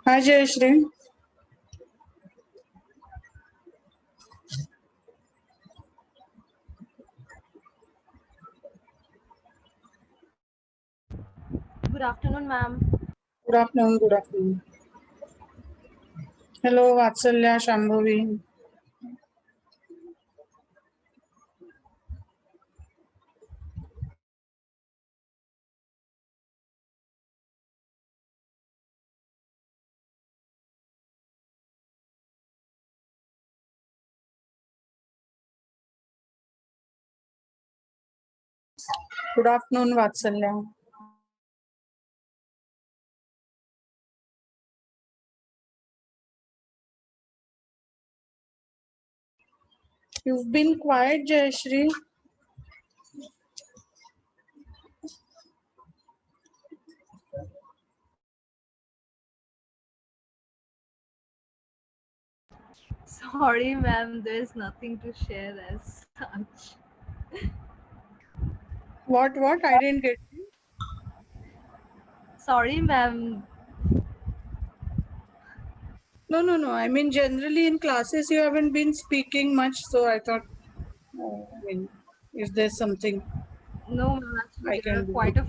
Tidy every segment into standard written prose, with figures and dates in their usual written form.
Hi, Jayashree. Good afternoon, ma'am. Good afternoon. Good afternoon. Hello, Vatsalya, Shambhavi. Good afternoon, Vatsalya. You've been quiet, Jayashree. Sorry, ma'am. There's nothing to share as such. What? I didn't get you. Sorry, ma'am. No. I mean, generally in classes, you haven't been speaking much. So I thought, I mean, is there something No, ma'am. Actually, I there are can do? quite a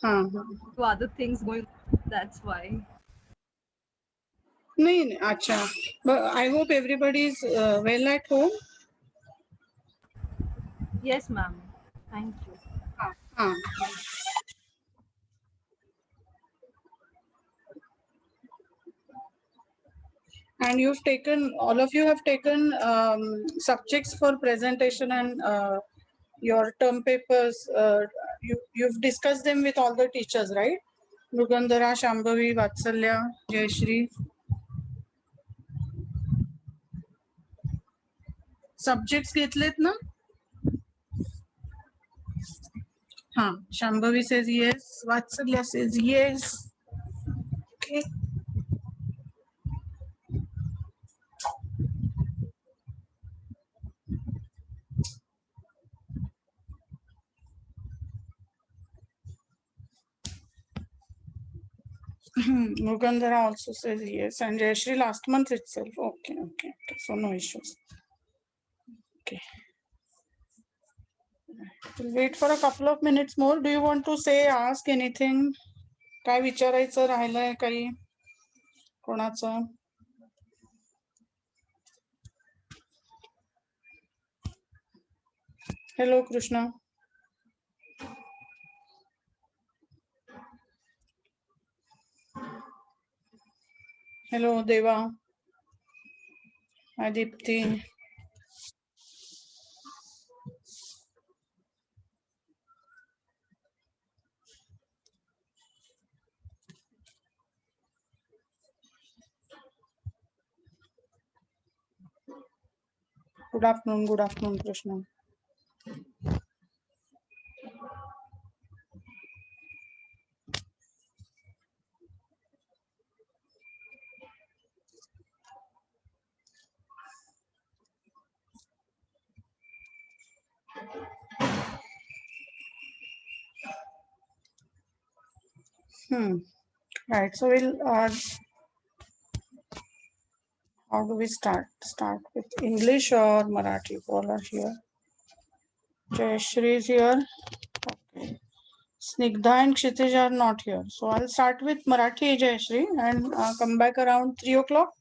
हाँ. few other things going. That's why. नहीं, अच्छा. But I hope everybody is well at home. Yes, ma'am. Thank you. हाँ. And you've taken, all of you have taken subjects for presentation and your term papers. You've discussed them with all the teachers, right? Mrugandhara, Shambhavi, Vatsalya, Jayashree. Subjects घेतलेत ना? हाँ. Shambhavi says yes. Vatsalya says yes. Okay. Mrugandhara also says yes. And Jayashree last month itself. Okay. So no issues. Okay. We'll wait for a couple of minutes more. Do you want to say, ask anything? काय विचारायचं राहिलंय काही कोणाचं? Hello, Krishna. Hello, Deva. Adipti. Good afternoon, Krishna. Right, so we'll, how do we start? Start with English or Marathi? All are here. Jayashree is here. Okay. Snigdha and Kshitij are not here. So I'll start with Marathi, Jayashree, and come back around 3 o'clock.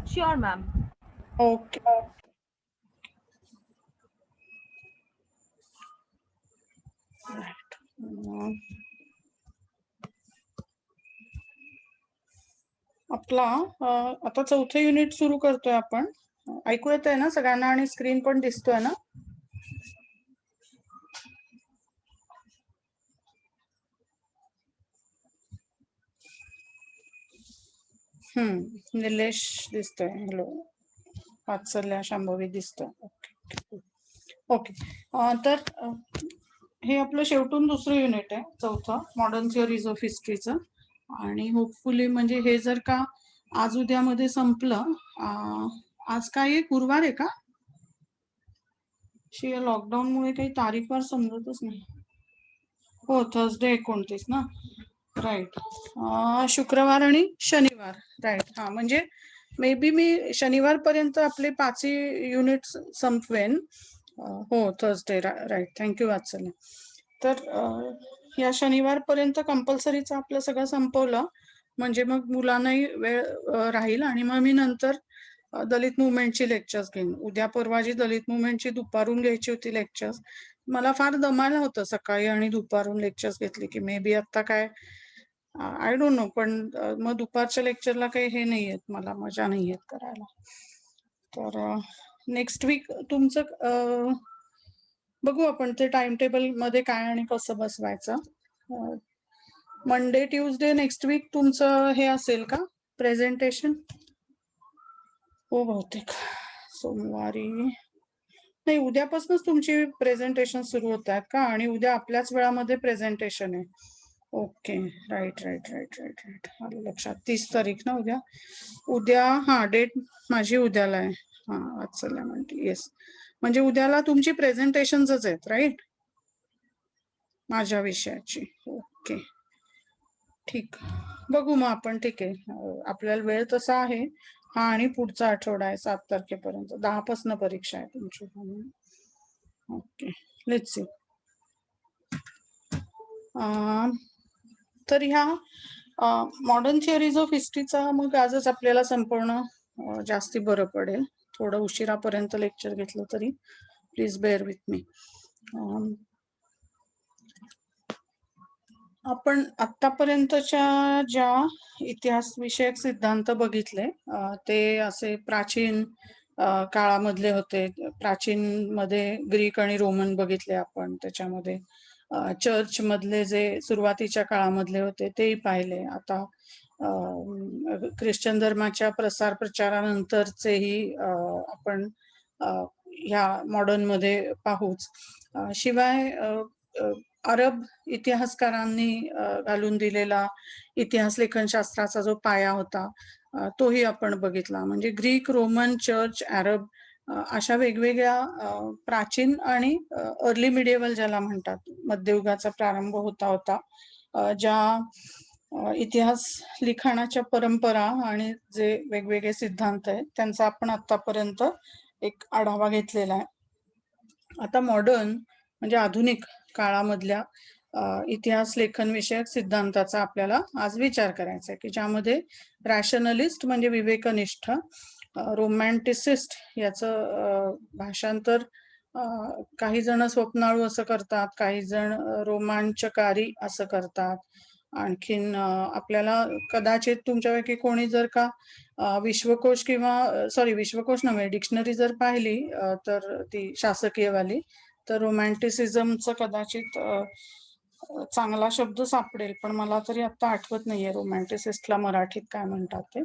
Sure, ma'am. Okay. Right. आपला आता चौथं unit सुरू करतोय आपण. ऐकू येतंय ना सगळ्यांना आणि स्क्रीन पण दिसतोय ना? निलेश दिसतोय. हॅलो. वात्सल्य शांभवी दिसतोय. Okay okay. तर हे आपलं शेवटून दुसरं युनिट आहे, चौथं, मॉडर्न थिअरीज ऑफ हिस्ट्रीचं. आणि होपफुली म्हणजे हे जर का आज उद्यामध्ये संपलं, आज काय आहे, गुरुवार आहे का? शिवाय लॉकडाऊनमुळे काही तारीखवार समजतच नाही. हो, थर्सडे 29 ना. राईट. शुक्रवार आणि शनिवार. राईट. हा, म्हणजे मे बी मी शनिवारपर्यंत आपले 5 युनिट संपवेन. हो, थर्सडे. राईट. थँक्यू वात्सल्य. तर या शनिवारपर्यंत कंपल्सरीचं आपलं सगळं संपवलं म्हणजे मग मुलांनाही वेळ राहील. आणि मग मी नंतर दलित मुवमेंटची लेक्चर्स घेईन. उद्या परवा जी दलित मुवमेंटची दुपारून घ्यायची होती लेक्चर्स, मला फार दमायला होतं सकाळी आणि दुपारून लेक्चर्स घेतली की मे बी आता काय आय डोंट नो, पण मग दुपारच्या लेक्चरला काही हे नाही येत, मला मजा नाही येत करायला. तर नेक्स्ट वीक तुमचं बघू आपण ते टाइम टेबल मध्ये काय आणि कसं बसवायचं. मंडे ट्यूजडे नेक्स्ट वीक तुमचं हे असेल का प्रेझेंटेशन? हो, बहुतेक सोमवारी नाही, उद्यापासूनच तुमची प्रेझेंटेशन सुरू होत आहेत का? आणि उद्या आपल्याच वेळामध्ये प्रेझेंटेशन आहे. Okay. Right right right right right. आलं लक्षात. 30 तारीख ना उद्या. उद्या हा डेट माझी उद्याला आहे. हा, वात्सल्य म्हणते. येस, म्हणजे उद्याला तुमची प्रेझेंटेशनच आहेत, राईट, माझ्या विषयाची. ओके, ठीक. बघू मग आपण. ठीक आहे, आपल्याला वेळ तसा आहे. हा, आणि पुढचा आठवडा आहे 7 तारखेपर्यंत. 10 पासून परीक्षा आहे तुमची. Okay, let's see. तर ह्या मॉडर्न थिअरीज ऑफ हिस्ट्रीचा मग आजच आपल्याला संपवणं जास्ती बरं पडेल. थोडं उशिरापर्यंत लेक्चर घेतलं तरी प्लीज बेअर विथ मी. आपण आतापर्यंतच्या ज्या इतिहास विषयक सिद्धांत बघितले ते असे प्राचीन काळामधले होते. प्राचीन मध्ये ग्रीक आणि रोमन बघितले आपण. त्याच्यामध्ये चर्च मधले जे सुरुवातीच्या काळामधले होते तेही पाहिले. आता ख्रिश्चन धर्माच्या प्रसार प्रचारानंतरचेही आपण ह्या मॉडर्न मध्ये पाहूच. शिवाय अरब इतिहासकारांनी घालून दिलेला इतिहास लेखन शास्त्राचा जो पाया होता तोही आपण बघितला. म्हणजे ग्रीक, रोमन, चर्च, अरब अशा वेगवेगळ्या प्राचीन आणि अर्ली मिडिएवल ज्याला म्हणतात, मध्ययुगाचा प्रारंभ होता होता ज्या इतिहास लिखाणाच्या परंपरा आणि जे वेगवेगळे सिद्धांत आहेत त्यांचा आपण आतापर्यंत एक आढावा घेतलेला आहे. आता मॉडर्न म्हणजे आधुनिक काळामधल्या इतिहास लेखन विषयक सिद्धांताचा आपल्याला आज विचार करायचा आहे, की ज्यामध्ये रॅशनलिस्ट म्हणजे विवेकनिष्ठ, रोमॅन्टिसिस्ट याचं भाषांतर काही जण स्वप्नाळू असं करतात, काही जण रोमांचकारी असं करतात. आणखीन आपल्याला कदाचित तुमच्यापैकी कोणी जर का विश्वकोश किंवा विश्वकोश नव्हे, डिक्शनरी जर पाहिली तर ती शासकीयवाली, तर रोमॅन्टिसिझमचं कदाचित चांगला शब्द सापडेल, पण मला तरी आता आठवत नाहीये रोमॅन्टिसिस्टला मराठीत काय म्हणतात ते.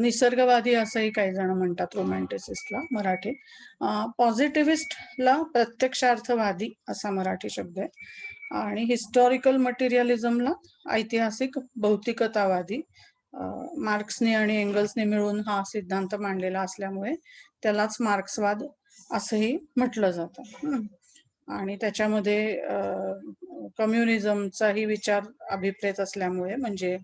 निसर्गवादी असंही काही जण म्हणतात रोमॅन्टिसिस्टला मराठीत. पॉझिटिव्हिस्टला प्रत्यक्षार्थवादी असा मराठी शब्द आहे. आणि हिस्टॉरिकल मटेरियलिझमला ऐतिहासिक भौतिकतावादी. मार्क्सने आणि एंगल्सने मिळून हा सिद्धांत मांडलेला असल्यामुळे त्यालाच मार्क्सवाद असंही म्हटलं जातं. आणि त्याच्यामध्ये कम्युनिझमचाही विचार अभिप्रेत असल्यामुळे, म्हणजे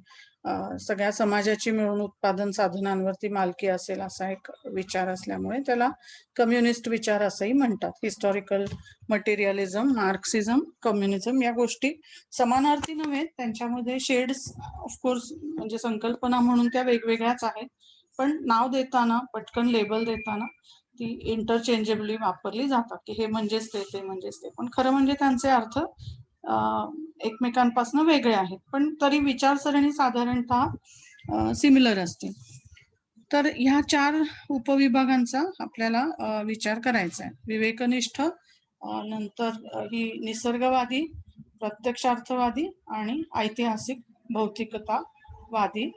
सगळ्या समाजाची मिळून उत्पादन साधनांवरती मालकी असेल असा एक विचार असल्यामुळे त्याला कम्युनिस्ट विचार असंही म्हणतात. हिस्टॉरिकल मटेरियलिझम, मार्क्सिझम, कम्युनिझम या गोष्टी समानार्थी नव्हे, त्यांच्यामध्ये शेड्स ऑफकोर्स, म्हणजे संकल्पना म्हणून त्या वेगवेगळ्याच आहेत, पण नाव देताना, पटकन लेबल देताना ती इंटरचेंजेबली वापरली जातात की हे म्हणजेच ते म्हणजेच ते, पण खरं म्हणजे त्यांचे अर्थ एकमेकांपासून वेगळे आहेत, पण तरी विचारसरणी साधारणतः सिमिलर असते. तर ह्या 4 उपविभागांचा आपल्याला विचार करायचा आहे. विवेकनिष्ठ, नंतर ही निसर्गवादी, प्रत्यक्षार्थवादी आणि ऐतिहासिक भौतिकतावादी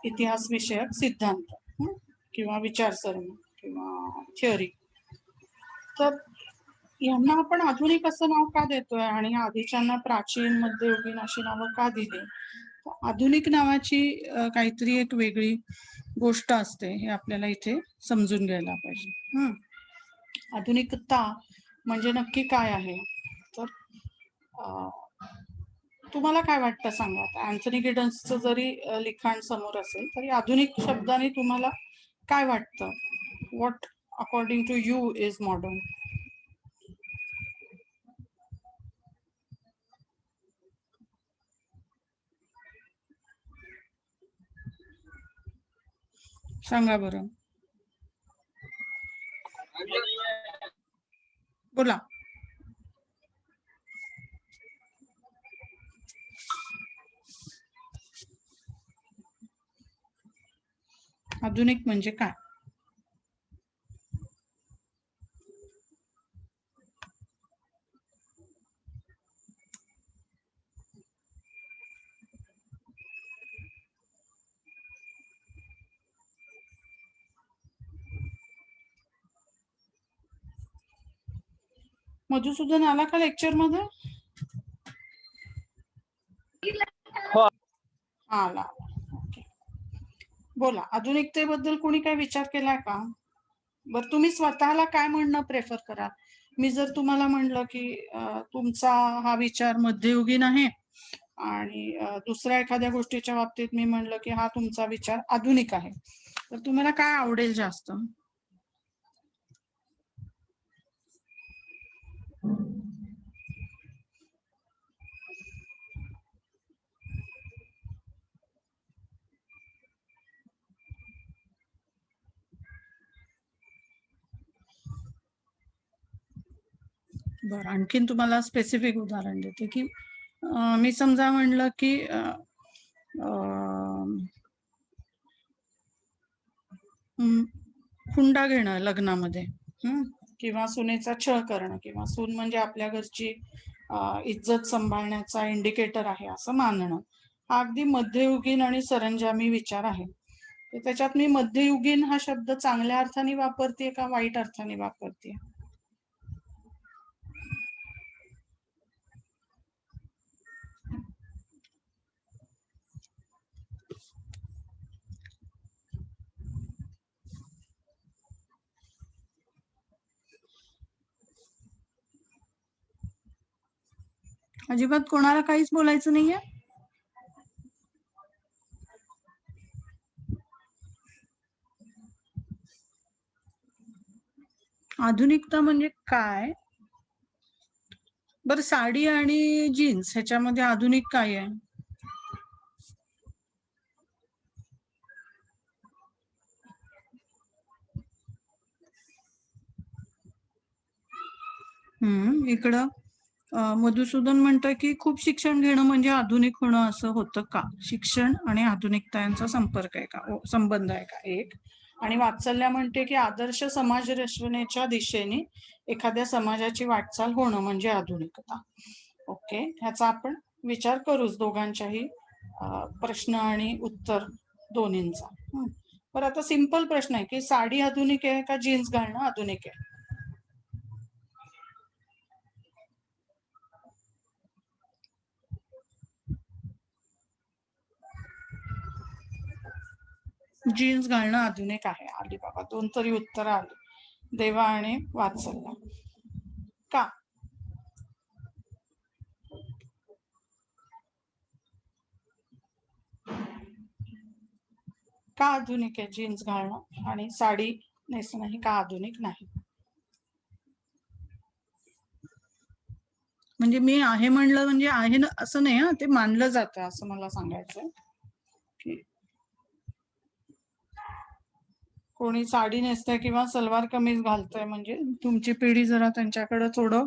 इतिहास विषयक सिद्धांत किंवा विचारसरणी किंवा थिअरी. तर यांना आपण आधुनिक असं नाव का देतोय आणि आधीच्यांना प्राचीन, मध्ययुगीन अशी नावं का दिली? आधुनिक नावाची काहीतरी एक वेगळी गोष्ट असते, हे आपल्याला इथे समजून घ्यायला पाहिजे. आधुनिकता म्हणजे नक्की काय आहे? तर तुम्हाला काय वाटतं सांगा. अँथनी गिडन्सचं जरी लिखाण समोर असेल तरी आधुनिक शब्दाने तुम्हाला काय वाटतं? What according to you is modern? सांगा बरं, बोला. आधुनिक म्हणजे काय? मधुसूदन आला का लेक्चर मध्ये? आला. बोला, आधुनिकतेबद्दल कोणी काय विचार केलाय का? बरं, तुम्ही स्वतःला काय म्हणणं प्रेफर करा? मी जर तुम्हाला म्हणलं की तुमचा हा विचार मध्ययुगीन आहे आणि दुसऱ्या एखाद्या गोष्टीच्या बाबतीत मी म्हणलं की हा तुमचा विचार आधुनिक आहे, तर तुम्हाला काय आवडेल जास्त? बरं, आणखीन तुम्हाला स्पेसिफिक उदाहरण देते की मी समजा म्हणलं की हुंडा घेणं लग्नामध्ये, किंवा सुनेचा छळ करणं, किंवा सून म्हणजे आपल्या घरची इज्जत सांभाळण्याचा इंडिकेटर आहे असं मानणं, हा अगदी मध्ययुगीन आणि सरंजामी विचार आहे. तर त्याच्यात मी मध्ययुगीन हा शब्द चांगल्या अर्थाने वापरते का वाईट अर्थाने वापरते? अजिबात कोणाला काहीच बोलायचं नाहीये? आधुनिकता म्हणजे काय? बरं, साडी आणि जीन्स ह्याच्यामध्ये आधुनिक काय आहे? इकडं मधुसूदन म्हणतं की खूप शिक्षण घेणं म्हणजे आधुनिक होणं असं होतं का? शिक्षण आणि आधुनिकता यांचा संपर्क आहे का, संबंध आहे का? एक. आणि वात्सल्य म्हणते की आदर्श समाज रचनेच्या दिशेने एखाद्या समाजाची वाटचाल होणं म्हणजे आधुनिकता. ओके, ह्याचा आपण विचार करूच, दोघांच्याही प्रश्न आणि उत्तर दोन्हींचा. बरं, आता सिंपल प्रश्न आहे की साडी आधुनिक आहे का जीन्स घालणं आधुनिक आहे? जीन्स घालणं आधुनिक आहे. आली बाबा, 2 तरी उत्तर आली, देवा आणि वात्सल्य. का? का आधुनिक आहे जीन्स घालणं आणि साडी नेसणं ही का आधुनिक नाही? म्हणजे मी आहे म्हणलं म्हणजे आहे ना असं नाही, ते मानलं जातं असं मला सांगायचंय. की कोणी साडी नेसतंय किंवा सलवार कमीज घालतंय म्हणजे तुमची पिढी जरा त्यांच्याकडे थोडं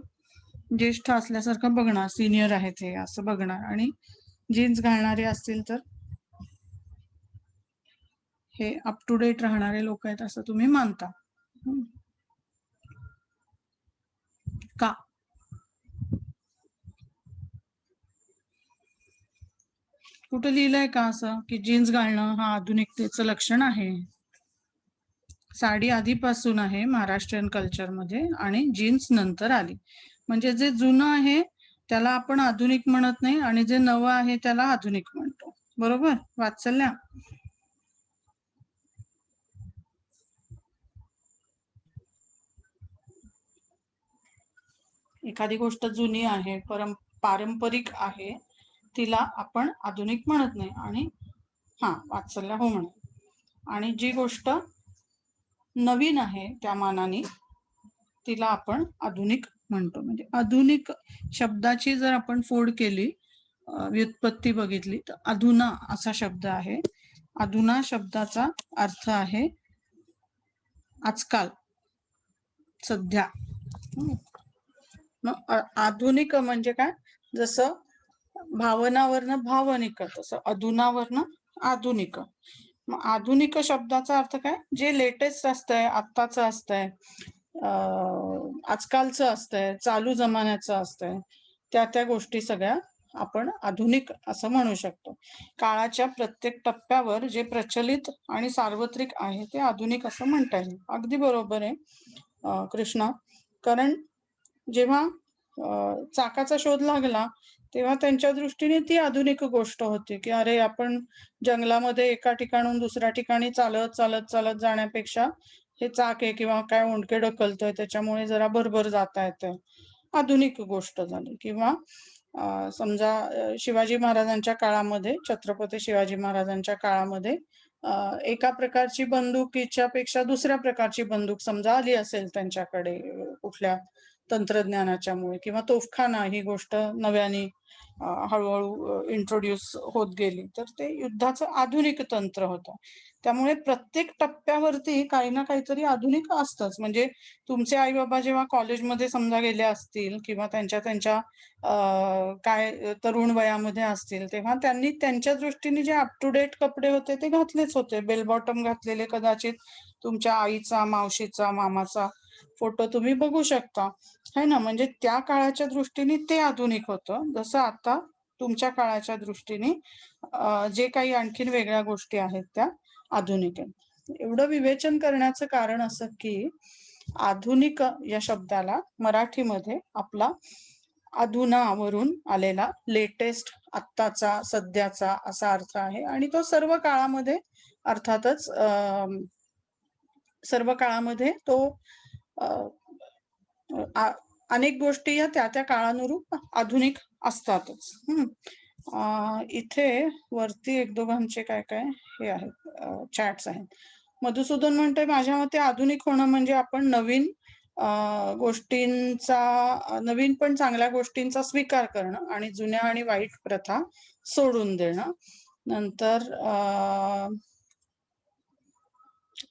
ज्येष्ठ असल्यासारखं बघणार, सिनियर आहेत हे असं बघणार. आणि जीन्स घालणारे असतील तर हे अप टू डेट राहणारे लोक आहेत असं तुम्ही मानता. का? कुठं लिहिलंय का असं की जीन्स घालणं हा आधुनिकतेचं लक्षण आहे? साडी आधीपासून आहे महाराष्ट्रीयन कल्चरमध्ये आणि जीन्स नंतर आली. म्हणजे जे जुनं आहे त्याला आपण आधुनिक म्हणत नाही आणि जे नवं आहे त्याला आधुनिक म्हणतो. बरोबर वात्सल्या? एखादी गोष्ट जुनी आहे, पारंपरिक आहे, तिला आपण आधुनिक म्हणत नाही. आणि हा वात्सल्य हो म्हणे. आणि जी गोष्ट नवीन आहे त्या मानाने तिला आपण आधुनिक म्हणतो. म्हणजे आधुनिक शब्दाची जर आपण फोड केली, व्युत्पत्ती बघितली तर अधुना असा शब्द आहे. अधुना शब्दाचा अर्थ आहे आजकाल, सध्या. मग आधुनिक म्हणजे काय? जसं भावनावरनं भावनिक, तसं अधुनावरनं आधुनिक. मग आधुनिक शब्दाचा अर्थ काय? जे लेटेस्ट असतंय, आत्ताचं असतंय, आजकालचं असतंय, चालू जमान्याचं असतंय, त्या गोष्टी सगळ्या आपण आधुनिक असं म्हणू शकतो. काळाच्या प्रत्येक टप्प्यावर जे प्रचलित आणि सार्वत्रिक आहे ते आधुनिक असं म्हणता येईल. अगदी बरोबर आहे कृष्णा. कारण जेव्हा चाकाचा शोध लागला तेव्हा त्यांच्या दृष्टीने ती आधुनिक गोष्ट होती की अरे आपण जंगलामध्ये एका ठिकाणून दुसऱ्या ठिकाणी चालत चालत चालत जाण्यापेक्षा हे चाक आहे किंवा काय ओंडके ढकलतोय त्याच्यामुळे जरा भरभर जाता येतंय, आधुनिक गोष्ट झाली. किंवा समजा शिवाजी महाराजांच्या काळामध्ये, छत्रपती शिवाजी महाराजांच्या काळामध्ये एका प्रकारची बंदुकीच्या पेक्षा दुसऱ्या प्रकारची बंदूक समजा आली असेल त्यांच्याकडे कुठल्या तंत्रज्ञानाच्या मुळे, किंवा तोफखाना ही गोष्ट नव्याने हळूहळू इंट्रोड्यूस होत गेली, तर ते युद्धाचं आधुनिक तंत्र होतं. त्यामुळे प्रत्येक टप्प्यावरती काही ना काहीतरी आधुनिक असतंच. म्हणजे तुमचे आई बाबा जेव्हा कॉलेजमध्ये समजा गेले असतील किंवा त्यांच्या काय तरुण वयामध्ये असतील तेव्हा त्यांनी त्यांच्या दृष्टीने जे अप टू डेट कपडे होते ते घातलेच होते. बेल बॉटम घातलेले कदाचित तुमच्या आईचा, मावशीचा, मामाचा फोटो तुम्ही बघू शकता, है ना. म्हणजे त्या काळाच्या दृष्टीने ते आधुनिक होतं. जसं आता तुमच्या काळाच्या दृष्टीने जे काही आणखीन वेगळ्या गोष्टी आहेत त्या आधुनिक आहेत. एवढं विवेचन करण्याचं कारण असं की आधुनिक या शब्दाला मराठीमध्ये आपला अधुनावरून आलेला, लेटेस्ट, आत्ताचा, सध्याचा असा अर्थ आहे. आणि तो सर्व काळामध्ये अर्थातच सर्व काळामध्ये तो अनेक गोष्टी या त्या काळानुरूप आधुनिक असतातच. इथे वरती एक दोघांचे काय काय हे आहेत चॅट्स आहेत. मधुसूदन म्हणतोय माझ्या मते आधुनिक होणं म्हणजे आपण नवीन गोष्टींचा, नवीन पण चांगल्या गोष्टींचा स्वीकार करणं आणि जुन्या आणि वाईट प्रथा सोडून देणं. नंतर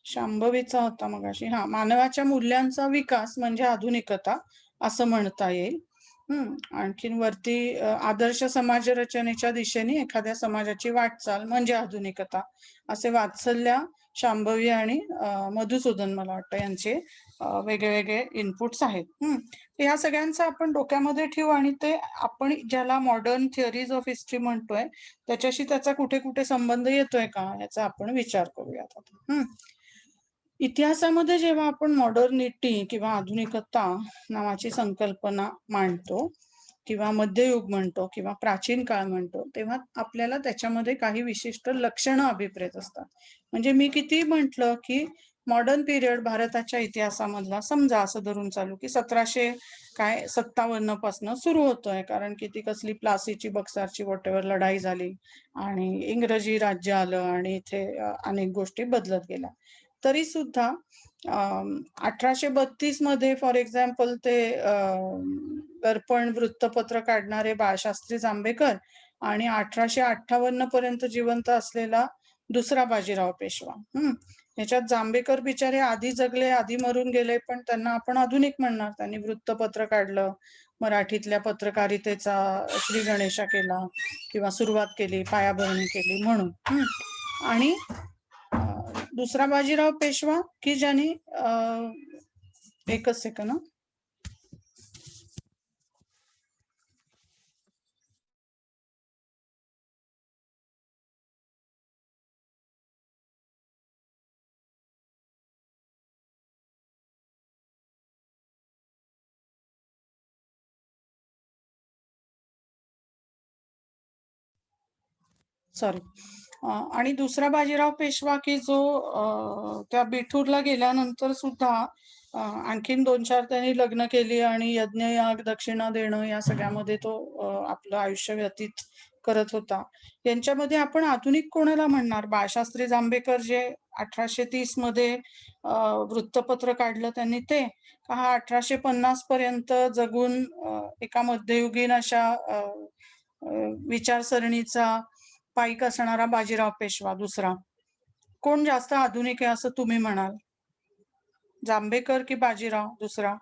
शांभवीचा होता मगाशी, मानवाच्या मूल्यांचा विकास म्हणजे आधुनिकता असं म्हणता येईल. आणखीन वरती आदर्श समाज रचनेच्या दिशेने एखाद्या समाजाची वाटचाल म्हणजे आधुनिकता, असे वात्सल्या, शांभवी आणि मधुसूदन मला वाटतं यांचे वेगळे इनपुट्स आहेत. ह्या सगळ्यांचा आपण डोक्यामध्ये ठेवू आणि ते आपण ज्याला मॉडर्न थिअरीज ऑफ हिस्ट्री म्हणतोय त्याच्याशी त्याचा कुठे कुठे संबंध येतोय का याचा आपण विचार करूयात आता. इतिहासामध्ये जेव्हा आपण मॉडर्निटी किंवा आधुनिकता नावाची संकल्पना मांडतो किंवा मध्ययुग म्हणतो किंवा प्राचीन काळ म्हणतो तेव्हा आपल्याला त्याच्यामध्ये काही विशिष्ट लक्षणं अभिप्रेत असतात. म्हणजे मी किती म्हटलं की मॉडर्न पिरियड भारताच्या इतिहासामधला समजा असं धरून चालू की 1757 पासून सुरू होतोय, कारण की ती कसली प्लासीची, बक्सारची वॉटेवर लढाई झाली आणि इंग्रजी राज्य आलं आणि इथे अनेक गोष्टी बदलत गेल्या. तरी सुद्धा 1832 मध्ये फॉर एक्झाम्पल ते दर्पण वृत्तपत्र काढणारे बाळशास्त्री जांभेकर आणि 1858 पर्यंत जिवंत असलेला दुसरा बाजीराव पेशवा, ह्याच्यात जांभेकर बिचारे आधी जगले, आधी मरून गेले, पण त्यांना आपण आधुनिक म्हणणार. त्यांनी वृत्तपत्र काढलं, मराठीतल्या पत्रकारितेचा श्री गणेशा केला किंवा सुरुवात केली, पायाभरणी केली म्हणून. आणि दुसरा बाजीराव पेशवा की ज्यांनी एकच सेकंद, सॉरी. आणि दुसरा बाजीराव पेशवा की जो त्या बिठूरला गेल्यानंतर सुद्धा आणखीन 2-4 त्यांनी लग्न केली आणि यज्ञयाग दक्षिणा देणं या सगळ्यामध्ये तो आपलं आयुष्य व्यतीत करत होता. यांच्यामध्ये आपण आधुनिक कोणाला म्हणणार? बाळशास्त्री जांभेकर जे 1830 मध्ये वृत्तपत्र काढलं त्यांनी ते, का हा 1850 पर्यंत जगून एका मध्ययुगीन अशा विचारसरणीचा पाईक असणारा बाजीराव पेशवा दुसरा? कोण जास्त आधुनिक आहे असं तुम्ही म्हणाल? जांभेकर की बाजीराव दुसरा?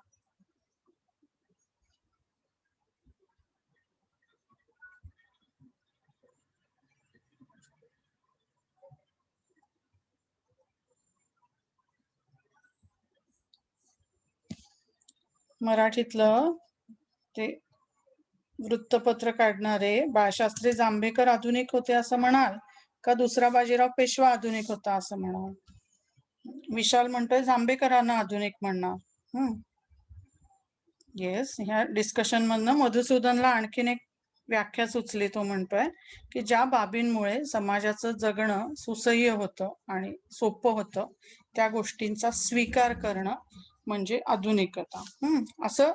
मराठीतलं ते वृत्तपत्र काढणारे बाळशास्त्री जांभेकर आधुनिक होते असं म्हणाल, का दुसरा बाजीराव पेशवा आधुनिक होता असं म्हणाल? विशाल म्हणतोय जांभेकरांना आधुनिक म्हणणार. येस, ह्या डिस्कशन मधनं मधुसूदनला आणखीन एक व्याख्या सुचली. तो म्हणतोय की ज्या बाबींमुळे समाजाचं जगणं सुसह्य होतं आणि सोपं होतं त्या गोष्टींचा स्वीकार करणं म्हणजे आधुनिकता. असं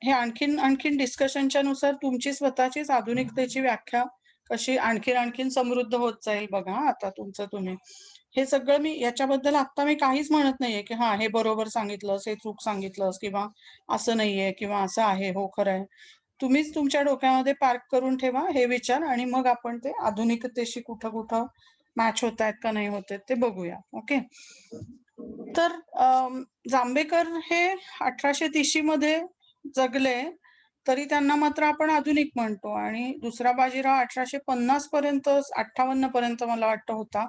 हे आणखीन डिस्कशनच्या नुसार तुमची स्वतःचीच आधुनिकतेची व्याख्या कशी आणखीन समृद्ध होत जाईल बघा. आता तुमचं तुम्ही हे सगळं, मी याच्याबद्दल आता मी काहीच म्हणत नाहीये की हा हे बरोबर सांगितलंस, हे चूक सांगितलंस, किंवा असं नाहीये किंवा असं आहे. हो, खरं आहे. तुम्हीच तुमच्या डोक्यामध्ये पार्क करून ठेवा हे विचार आणि मग आपण ते आधुनिकतेशी कुठं कुठं मॅच होत आहेत का नाही होत आहेत ते बघूया. ओके. तर जांभेकर हे 1830 मध्ये जगले तरी त्यांना मात्र आपण आधुनिक म्हणतो. आणि दुसरा बाजीराव 1850 पर्यंत, 58 पर्यंत मला वाटतं होता,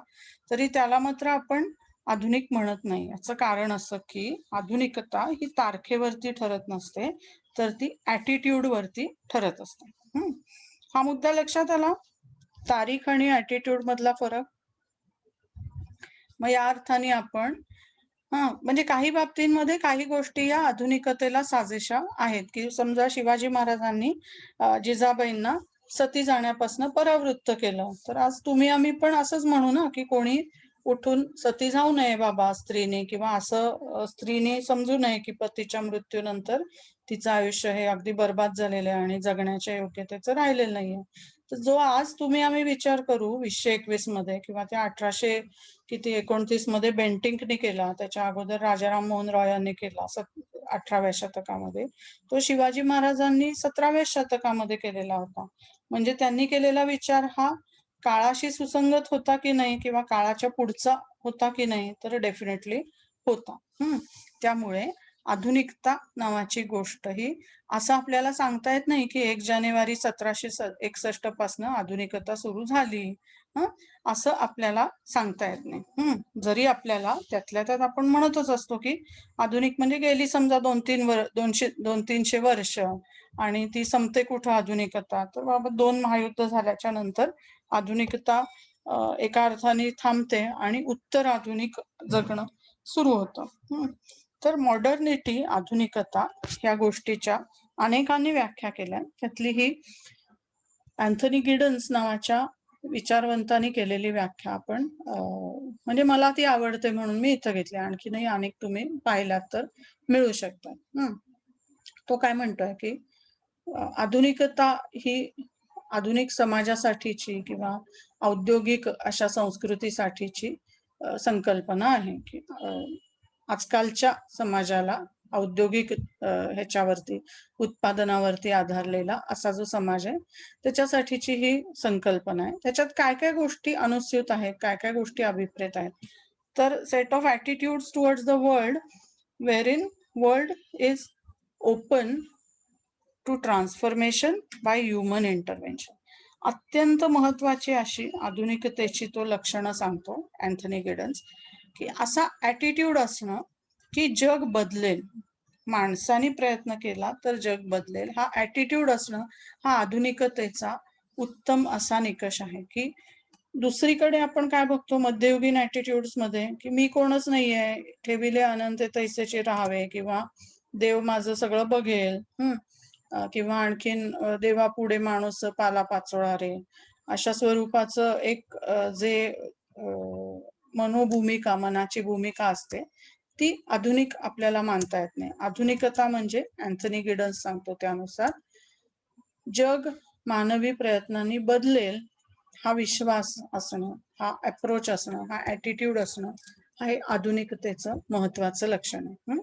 तरी त्याला मात्र आपण आधुनिक म्हणत नाही. याचं कारण असं की आधुनिकता ही तारखेवरती ठरत नसते, तर ती ऍटिट्यूड वरती ठरत असते. हा मुद्दा लक्षात आला, तारीख आणि ऍटिट्यूड मधला फरक. मग या अर्थाने आपण म्हणजे काही बाबतींमध्ये काही गोष्टी या आधुनिकतेला साजेशा आहेत, की समजा शिवाजी महाराजांनी जिजाबाईंना सती जाण्यापासून परावृत्त केलं, तर आज तुम्ही आम्ही पण असंच म्हणू ना की कोणी उठून सती जाऊ नये बाबा स्त्रीने, किंवा असं स्त्रीने समजू नये की पतीच्या मृत्यूनंतर तिचं आयुष्य हे अगदी बर्बाद झालेलं आहे आणि जगण्याच्या योग्यतेचं राहिलेलं नाहीये. तर जो आज तुम्ही आम्ही विचार करू 2021 मध्ये, किंवा त्या 1829 मध्ये बेंटिंकने केला, त्याच्या अगोदर राजाराम मोहन रॉय यांनी केला 18व्या शतकामध्ये, तो शिवाजी महाराजांनी 17व्या शतकामध्ये केलेला होता. म्हणजे त्यांनी केलेला विचार हा काळाशी सुसंगत होता की नाही, किंवा काळाच्या पुढचा होता की नाही, तर डेफिनेटली होता. त्यामुळे आधुनिकता नावाची गोष्ट ही असं आपल्याला सांगता येत नाही की 1 जानेवारी 1761 पासून आधुनिकता सुरू झाली, असं आपल्याला सांगता येत नाही. जरी आपल्याला त्यातल्या त्यात आपण म्हणतच असतो की आधुनिक म्हणजे गेली समजा 200-300 वर्ष, आणि ती संपते कुठं आधुनिकता, तर बाबा 2 महायुद्ध झाल्याच्या नंतर आधुनिकता एका अर्थाने थांबते आणि उत्तर आधुनिक जगणं सुरू होतं. तर मॉडर्निटी, आधुनिकता ह्या गोष्टीच्या अनेकांनी व्याख्या केल्या. त्यातली ही अँथनी गिडन्स नावाच्या विचारवंतांनी केलेली व्याख्या आपण म्हणजे मला ती आवडते म्हणून मी इथं घेतली. आणखीनही अनेक तुम्ही पाहिलात तर मिळू शकतात. तो काय म्हणतोय की आधुनिकता ही आधुनिक समाजासाठीची किंवा औद्योगिक अशा संस्कृतीसाठीची संकल्पना आहे की आजकालच्या समाजाला औद्योगिक ह्याच्यावरती, उत्पादनावरती आधारलेला असा जो समाज आहे त्याच्यासाठीची ही संकल्पना आहे. त्याच्यात काय काय गोष्टी अनुस्यूत आहेत, काय काय गोष्टी अभिप्रेत आहेत, तर set of attitudes towards the world wherein world is open to transformation by human intervention. अत्यंत महत्वाची अशी आधुनिकतेची तो लक्षणं सांगतो अँथनी गिडन्स, की असा ॲटिट्यूड असणं की जग बदलेल, माणसाने प्रयत्न केला तर जग बदलेल, हा ॲटिट्यूड असणं हा आधुनिकतेचा उत्तम असा निकष आहे. की दुसरीकडे आपण काय बघतो मध्ययुगीन ॲटिट्यूड्स मध्ये, की मी कोणच नाहीये, ठेविले अनंत तैसेचे राहावे, किंवा देव माझं सगळं बघेल, किंवा आणखीन देवापुढे माणूस पाला पाचोळा रे, अशा स्वरूपाचं एक जे मनोभूमिका, मनाची भूमिका असते, ती आधुनिक आपल्याला मानता येत नाही. आधुनिकता म्हणजे अँथनी गिडन्स सांगतो त्यानुसार जग मानवी प्रयत्नांनी बदलेल, हा विश्वास असणं, हा अप्रोच असणं, हा ॲटिट्यूड असणं, हा हे आधुनिकतेचं महत्वाचं लक्षण आहे.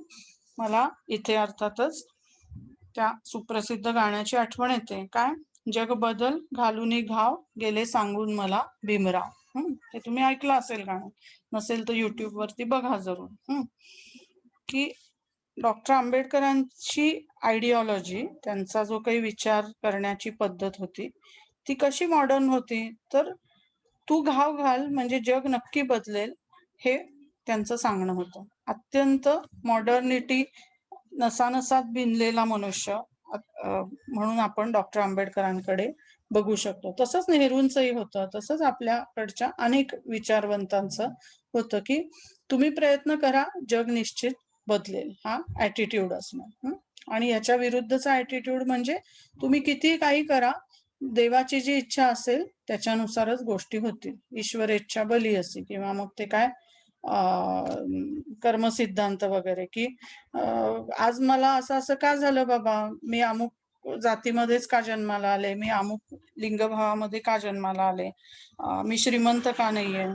मला इथे अर्थातच त्या सुप्रसिद्ध गाण्याची आठवण येते, काय, जग बदल घालून घाव गेले सांगून मला भीमराव. हे तुम्ही ऐकलं असेल गाणं, नसेल तर युट्यूब वरती बघा जरूर. की डॉक्टर आंबेडकरांची आयडिओलॉजी, त्यांचा जो काही विचार करण्याची पद्धत होती, ती कशी मॉडर्न होती, तर तू घाव घाल म्हणजे जग नक्की बदलेल, हे त्यांचं सांगणं होतं. अत्यंत मॉडर्निटी नसानसात भिनलेला मनुष्य म्हणून आपण डॉक्टर आंबेडकरांकडे बघू शकतो. तसंच नेहरूंचंही होतं, तसंच आपल्याकडच्या अनेक विचारवंतांचं होतं, की तुम्ही प्रयत्न करा, जग निश्चित बदलेल, हा ॲटिट्यूड असणं. आणि याच्या विरुद्धचा ॲटिट्यूड म्हणजे तुम्ही किती काही करा, देवाची जी इच्छा असेल त्याच्यानुसारच गोष्टी होतील, ईश्वरेच्छा बली असे, किंवा मग ते काय कर्मसिद्धांत वगैरे, की आज मला असं असं का झालं बाबा, मी अमुक जातीमध्येच का जन्माला आले, मी अमुक लिंगभावामध्ये का जन्माला आले, मी श्रीमंत का नाहीये,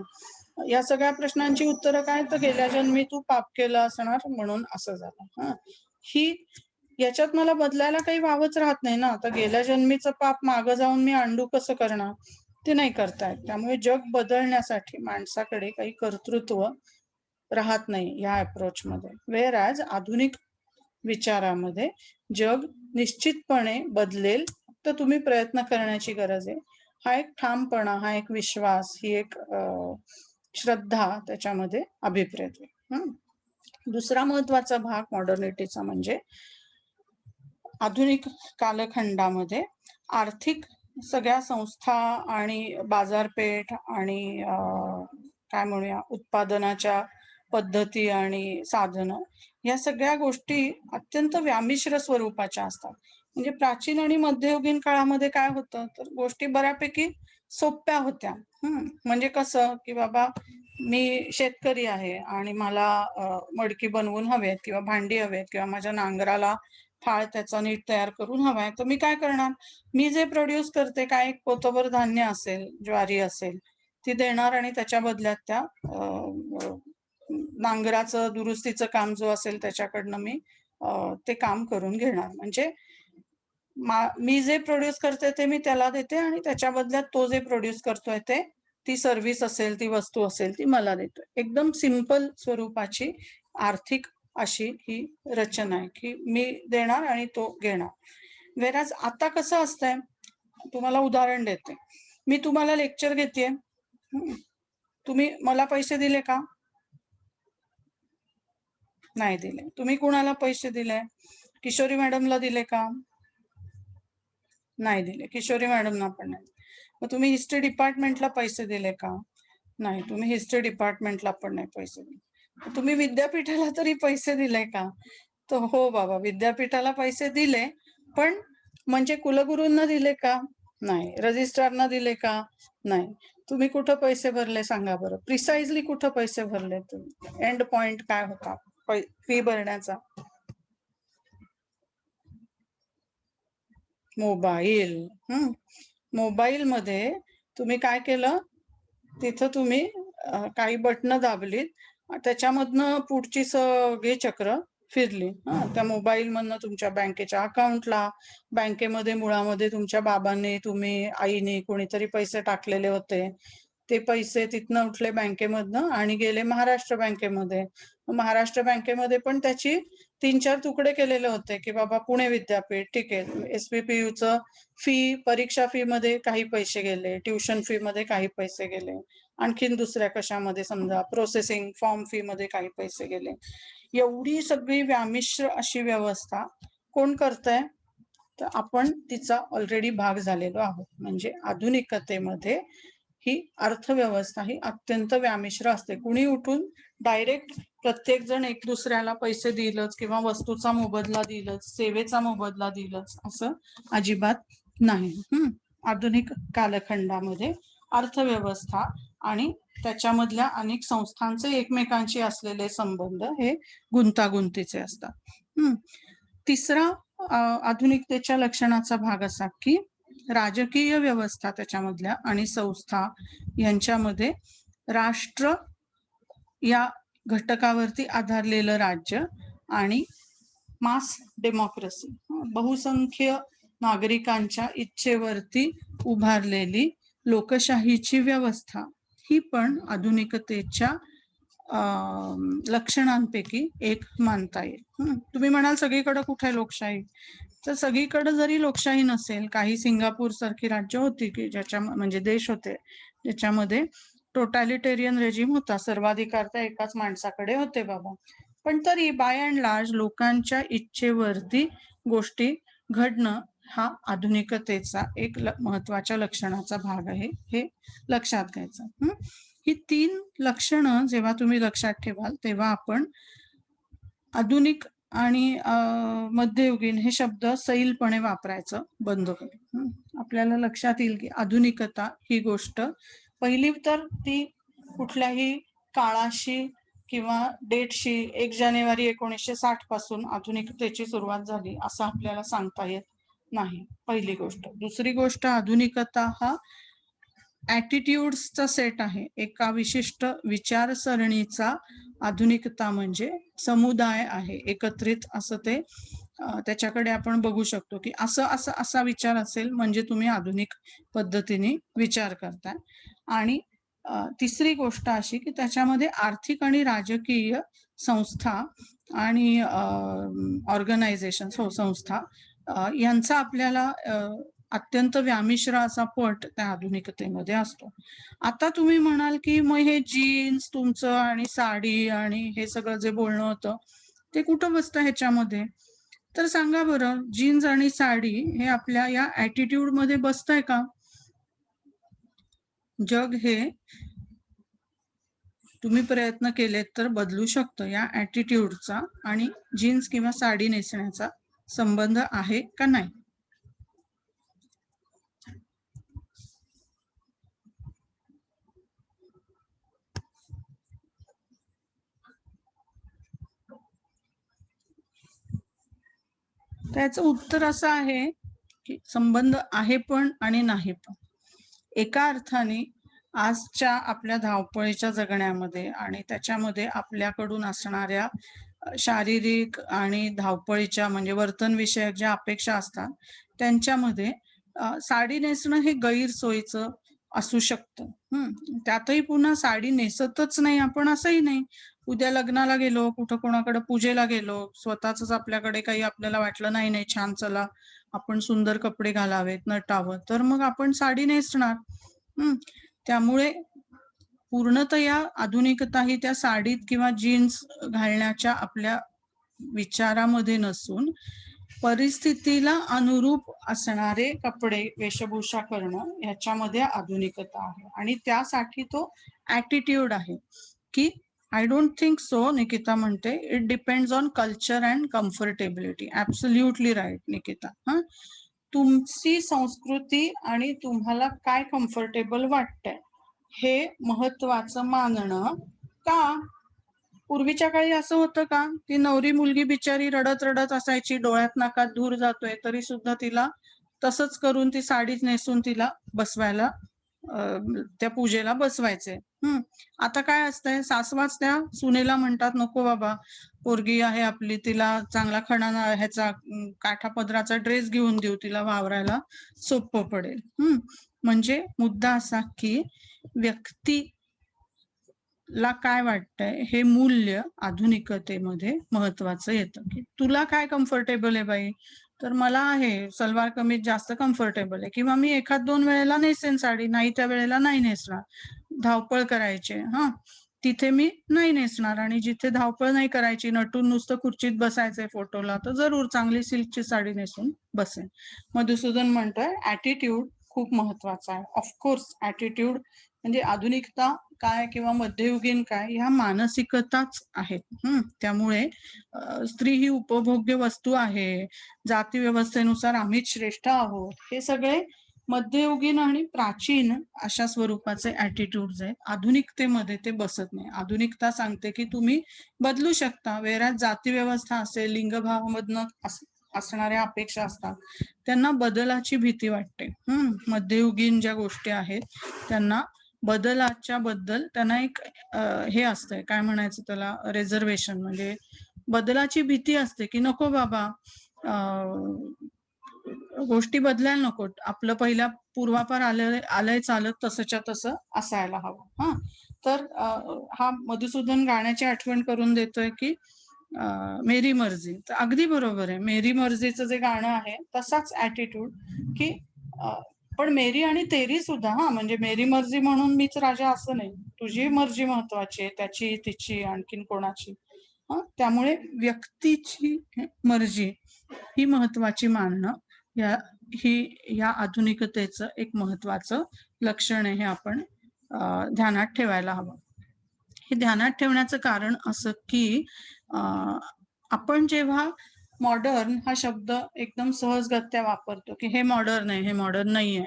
या सगळ्या प्रश्नांची उत्तरं काय, तर गेल्या जन्मी तू पाप केलं असणार म्हणून असं झालं. ही याच्यात मला बदलायला काही वावच राहत नाही ना, तर गेल्या जन्मीचं पाप मागं जाऊन मी अंडू कसं करणार, ते नाही करतायत. त्यामुळे जग बदलण्यासाठी माणसाकडे काही कर्तृत्व राहत नाही या अप्रोच मध्ये. वेअर ॲज आधुनिक विचारामध्ये जग निश्चितपणे बदलेल, तर तुम्ही प्रयत्न करण्याची गरज आहे, हा एक ठामपणा, हा एक विश्वास, ही एक श्रद्धा त्याच्यामध्ये अभिप्रेत आहे. दुसरा महत्वाचा भाग मॉडर्निटीचा म्हणजे आधुनिक कालखंडामध्ये आर्थिक सगळ्या संस्था आणि बाजारपेठ आणि काय म्हणूया उत्पादनाच्या पद्धती आणि साधनं, या सगळ्या गोष्टी अत्यंत व्यामिश्र स्वरूपाच्या असतात. म्हणजे प्राचीन आणि मध्ययुगीन काळामध्ये काय होतं, तर गोष्टी बऱ्यापैकी सोप्या होत्या. म्हणजे कसं, की बाबा मी शेतकरी आहे आणि मला मडकी बनवून हवेत, किंवा भांडी हवेत, किंवा माझ्या नांगराला फाळ त्याचा नीट तयार करून हवाय, तर मी काय करणार, मी जे प्रोड्यूस करते, काय एक पोतभर धान्य असेल, ज्वारी असेल, ती देणार आणि त्याच्या बदल्यात त्या नांगराचं दुरुस्तीचं काम जो असेल त्याच्याकडनं मी ते काम करून घेणार. म्हणजे मी जे प्रोड्यूस करते ते मी त्याला देते आणि त्याच्या बदल्यात तो जे प्रोड्यूस करतोय ते, ती सर्व्हिस असेल, ती वस्तू असेल, ती मला देतोय. एकदम सिंपल स्वरूपाची आर्थिक अशी ही रचना आहे, की मी देणार आणि तो घेणार. वेराज आता कसं असतंय, तुम्हाला उदाहरण देते, मी तुम्हाला लेक्चर घेते, तुम्ही मला पैसे दिले का, नाही दिले. तुम्ही कुणाला पैसे दिले, किशोरी मॅडमला दिले का, नाही दिले. किशोरी मॅडमना पण नाही. मग तुम्ही हिस्ट्री डिपार्टमेंटला पैसे दिले का, नाही. तुम्ही हिस्ट्री डिपार्टमेंटला पण नाही पैसे दिले. तुम्ही विद्यापीठाला तरी पैसे दिले का, तर हो बाबा विद्यापीठाला पैसे दिले, पण म्हणजे कुलगुरूंना दिले का, नाही. रजिस्ट्रारना दिले का, नाही. तुम्ही कुठं पैसे भरले सांगा बरं, प्रिसाइजली कुठं पैसे भरले तुम्ही, एंड पॉइंट काय होता फी भरण्याचा, मोबाईल. मोबाईल मध्ये तुम्ही काय केलं, तिथं तुम्ही काही बटणं दाबलीत, त्याच्यामधनं पुढची सगळी चक्र फिरली. त्या मोबाईल मधनं तुमच्या बँकेच्या अकाउंटला, बँकेमध्ये मुळामध्ये तुमच्या बाबांनी, तुम्ही, आईने कोणीतरी पैसे टाकलेले होते, ते पैसे तिथनं उठले बँकेमधनं आणि गेले महाराष्ट्र बँकेमध्ये. महाराष्ट्र बँकेमध्ये पण त्याची 3-4 तुकडे केलेले होते की बाबा पुणे विद्यापीठ, ठीक आहे, SPPUचं फी, परीक्षा फी मध्ये काही पैसे गेले, ट्युशन फी मध्ये काही पैसे गेले, आणखीन दुसऱ्या कशामध्ये समजा प्रोसेसिंग फॉर्म फी मध्ये काही पैसे गेले. एवढी सगळी व्यामिश्र अशी व्यवस्था कोण करतंय? तर आपण तिचा ऑलरेडी भाग झालेलो आहोत. म्हणजे आधुनिकतेमध्ये ही अर्थव्यवस्था ही अत्यंत व्यामिश्र असते. कुणी उठून डायरेक्ट प्रत्येक जण एक दुसऱ्याला पैसे दिलंच किंवा वस्तूचा मोबदला दिलंच, सेवेचा मोबदला दिलंच असं अजिबात नाही. आधुनिक कालखंडामध्ये अर्थव्यवस्था आणि त्याच्यामधल्या अनेक संस्थांचे एकमेकांशी असलेले संबंध हे गुंतागुंतीचे असतात. तिसरा आधुनिकतेच्या लक्षणाचा भाग असा की राजकीय व्यवस्था त्याच्यामधल्या आणि संस्था यांच्यामध्ये राष्ट्र या घटकावरती आधारलेलं राज्य आणि मास डेमोक्रेसी, बहुसंख्य नागरिकांच्या इच्छेवरती उभारलेली लोकशाहीची व्यवस्था, ही पण आधुनिकतेच्या लक्षणांपैकी एक मानता येईल. तुम्ही म्हणाल सगळीकडे कुठे लोकशाही, तर सगळीकडे जरी लोकशाही नसेल, काही सिंगापूर सारखी राज्य होती की ज्याच्या म्हणजे देश होते ज्याच्यामध्ये टोटॅलिटेरियन रेजिम होता, सर्वाधिकार त्या एकाच माणसाकडे होते बाबा, पण तरी बाय अँड लार्ज लोकांच्या इच्छेवरती गोष्टी घडणं हा आधुनिकतेचा एक महत्वाच्या लक्षणाचा भाग आहे, हे लक्षात घ्यायचं. ही 3 लक्षणं जेव्हा तुम्ही लक्षात ठेवाल तेव्हा आपण आधुनिक आणि मध्ययुगीन हे शब्द सैलपणे वापरायचं बंद होईल. आपल्याला लक्षात येईल की आधुनिकता ही गोष्ट पहिली तर ती कुठल्याही काळाशी किंवा डेटशी 1 जानेवारी 1960 पासून आधुनिकतेची सुरुवात झाली असं आपल्याला सांगता येत नाही, पहिली गोष्ट. दुसरी गोष्ट, आधुनिकता हा ऍटिट्यूड्सचा सेट आहे, एका विशिष्ट विचारसरणीचा आधुनिकता म्हणजे समुदाय आहे, एकत्रित असं ते त्याच्याकडे आपण बघू शकतो की असा विचार असेल म्हणजे तुम्ही आधुनिक पद्धतीने विचार करताय. आणि तिसरी गोष्ट अशी की त्याच्यामध्ये आर्थिक आणि राजकीय संस्था आणि ऑर्गनायझेशन, संस्था यांचा आपल्याला अत्यंत व्यामिश्र असा पट त्या आधुनिकतेमध्ये असतो. आता तुम्ही म्हणाल की मग हे जीन्स तुमचं आणि साडी आणि हे सगळं जे बोलणं होतं ते कुठं बसतं ह्याच्यामध्ये? तर सांगा बरं, जीन्स आणि साडी हे आपल्या या ऍटिट्यूड मध्ये बसतंय का? जग हे तुम्ही प्रयत्न केलेत तर बदलू शकतं. या ऍटिट्यूडचा आणि जीन्स किंवा साडी नेसण्याचा संबंध आहे का नाही? त्याचं उत्तर असं आहे की संबंध आहे पण आणि नाही पण. एका अर्थाने आजच्या आपल्या धावपळीच्या जगण्यामध्ये आणि त्याच्यामध्ये आपल्याकडून असणाऱ्या शारीरिक आणि धावपळीच्या म्हणजे वर्तन विषयक ज्या अपेक्षा असतात त्यांच्यामध्ये साडी नेसणं हे गैरसोयीचं असू शकतं. त्यातही पुन्हा साडी नेसतच नाही आपण असंही नाही. उद्या लग्नाला गेलो, कुठं कोणाकडे पूजेला गेलो, स्वतःच आपल्याकडे काही आपल्याला वाटलं नाही छान, चला आपण सुंदर कपडे घालावेत, नटावं, तर मग आपण साडी नेसणार. त्यामुळे पूर्णतया आधुनिकता ही त्या साडीत किंवा जीन्स घालण्याच्या आपल्या विचारामध्ये नसून परिस्थितीला अनुरूप असणारे कपडे, वेशभूषा करणं ह्याच्यामध्ये आधुनिकता आहे. आणि त्यासाठी तो ऍटिट्यूड आहे की I don't think so, Nikita म्हणते, it depends on culture and comfortability. Absolutely right Nikita. तुमची संस्कृती आणि तुम्हाला काय कम्फर्टेबल वाटतंय हे महत्वाचं मानणं. का पूर्वीच्या काळी असं होतं का ती नवरी मुलगी बिचारी रडत रडत असायची, डोळ्यात नाकात धूर जातोय तरी सुद्धा तिला तसंच करून ती साडीच नेसून तिला बसवायला त्या पूजेला बसवायचे. आता काय असतंय, सासवाच त्या सुनेला म्हणतात नको बाबा, पोरगी आहे आपली, तिला चांगला खणाना ह्याचा काठापदराचा ड्रेस घेऊन देऊ, तिला वावरायला सोपं पडेल. म्हणजे मुद्दा असा की व्यक्तीला काय वाटतंय हे मूल्य आधुनिकतेमध्ये महत्वाचं येतं, की तुला काय कम्फर्टेबल आहे बाई, तर मला आहे सलवार कमीज जास्त कम्फर्टेबल आहे, किंवा मी एखाद 2 वेळेला नेसेन साडी, नाही त्या वेळेला नाही नेसणार, धावपळ करायचे तिथे मी नाही नेसणार, आणि जिथे धावपळ नाही करायची, नटून नुसतं खुर्चीत बसायचंय फोटोला, तर जरूर चांगली सिल्कची साडी नेसून बसेन. मधुसूदन म्हणतोय ऍटिट्यूड खूप महत्वाचा आहे. ऑफकोर्स ऍटिट्यूड म्हणजे आधुनिकता काय किंवा मध्ययुगीन काय, ह्या मानसिकताच आहेत. त्यामुळे स्त्री ही उपभोग्य वस्तू आहे, जाती व्यवस्थेनुसार आम्हीच श्रेष्ठ आहोत, हे सगळे मध्ययुगीन आणि प्राचीन अशा स्वरूपाचे ऍटिट्यूड्स आहेत. आधुनिकतेमध्ये ते बसत नाही. आधुनिकता सांगते की तुम्ही बदलू शकता, वेळात जाती व्यवस्था असेल, लिंगभावामधनं असणाऱ्या अपेक्षा असतात, त्यांना बदलाची भीती वाटते. मध्ययुगीन ज्या गोष्टी आहेत त्यांना बदलाच्या बद्दल त्यांना एक हे असतंय, काय म्हणायचं त्याला, रिझर्वेशन, म्हणजे बदलाची भीती असते की नको बाबा, गोष्टी बदलायला नको, आपलं पहिल्या पूर्वापार आलंय चालत तसंच्या तसं असायला हवं. तर हा मधुसूदन गाण्याची आठवण करून देतोय की मेरी मर्जी, तर अगदी बरोबर आहे. मेरी मर्जीचं जे गाणं आहे तसाच ऍटिट्यूड की पण मेरी आणि तेरी सुद्धा, म्हणजे मेरी मर्जी म्हणून मीच राजा असं नाही, तुझी मर्जी महत्वाची आहे, त्याची, तिची, आणखीन कोणाची. त्यामुळे व्यक्तीची मर्जी ही महत्वाची मानणं या आधुनिकतेचं एक महत्वाचं लक्षण आहे, हे आपण ध्यानात ठेवायला हवं. हे ध्यानात ठेवण्याचं कारण असं की आपण जेव्हा मॉडर्न हा शब्द एकदम सहजगत्या वापरतो की हे मॉडर्न आहे, हे मॉडर्न नाही आहे,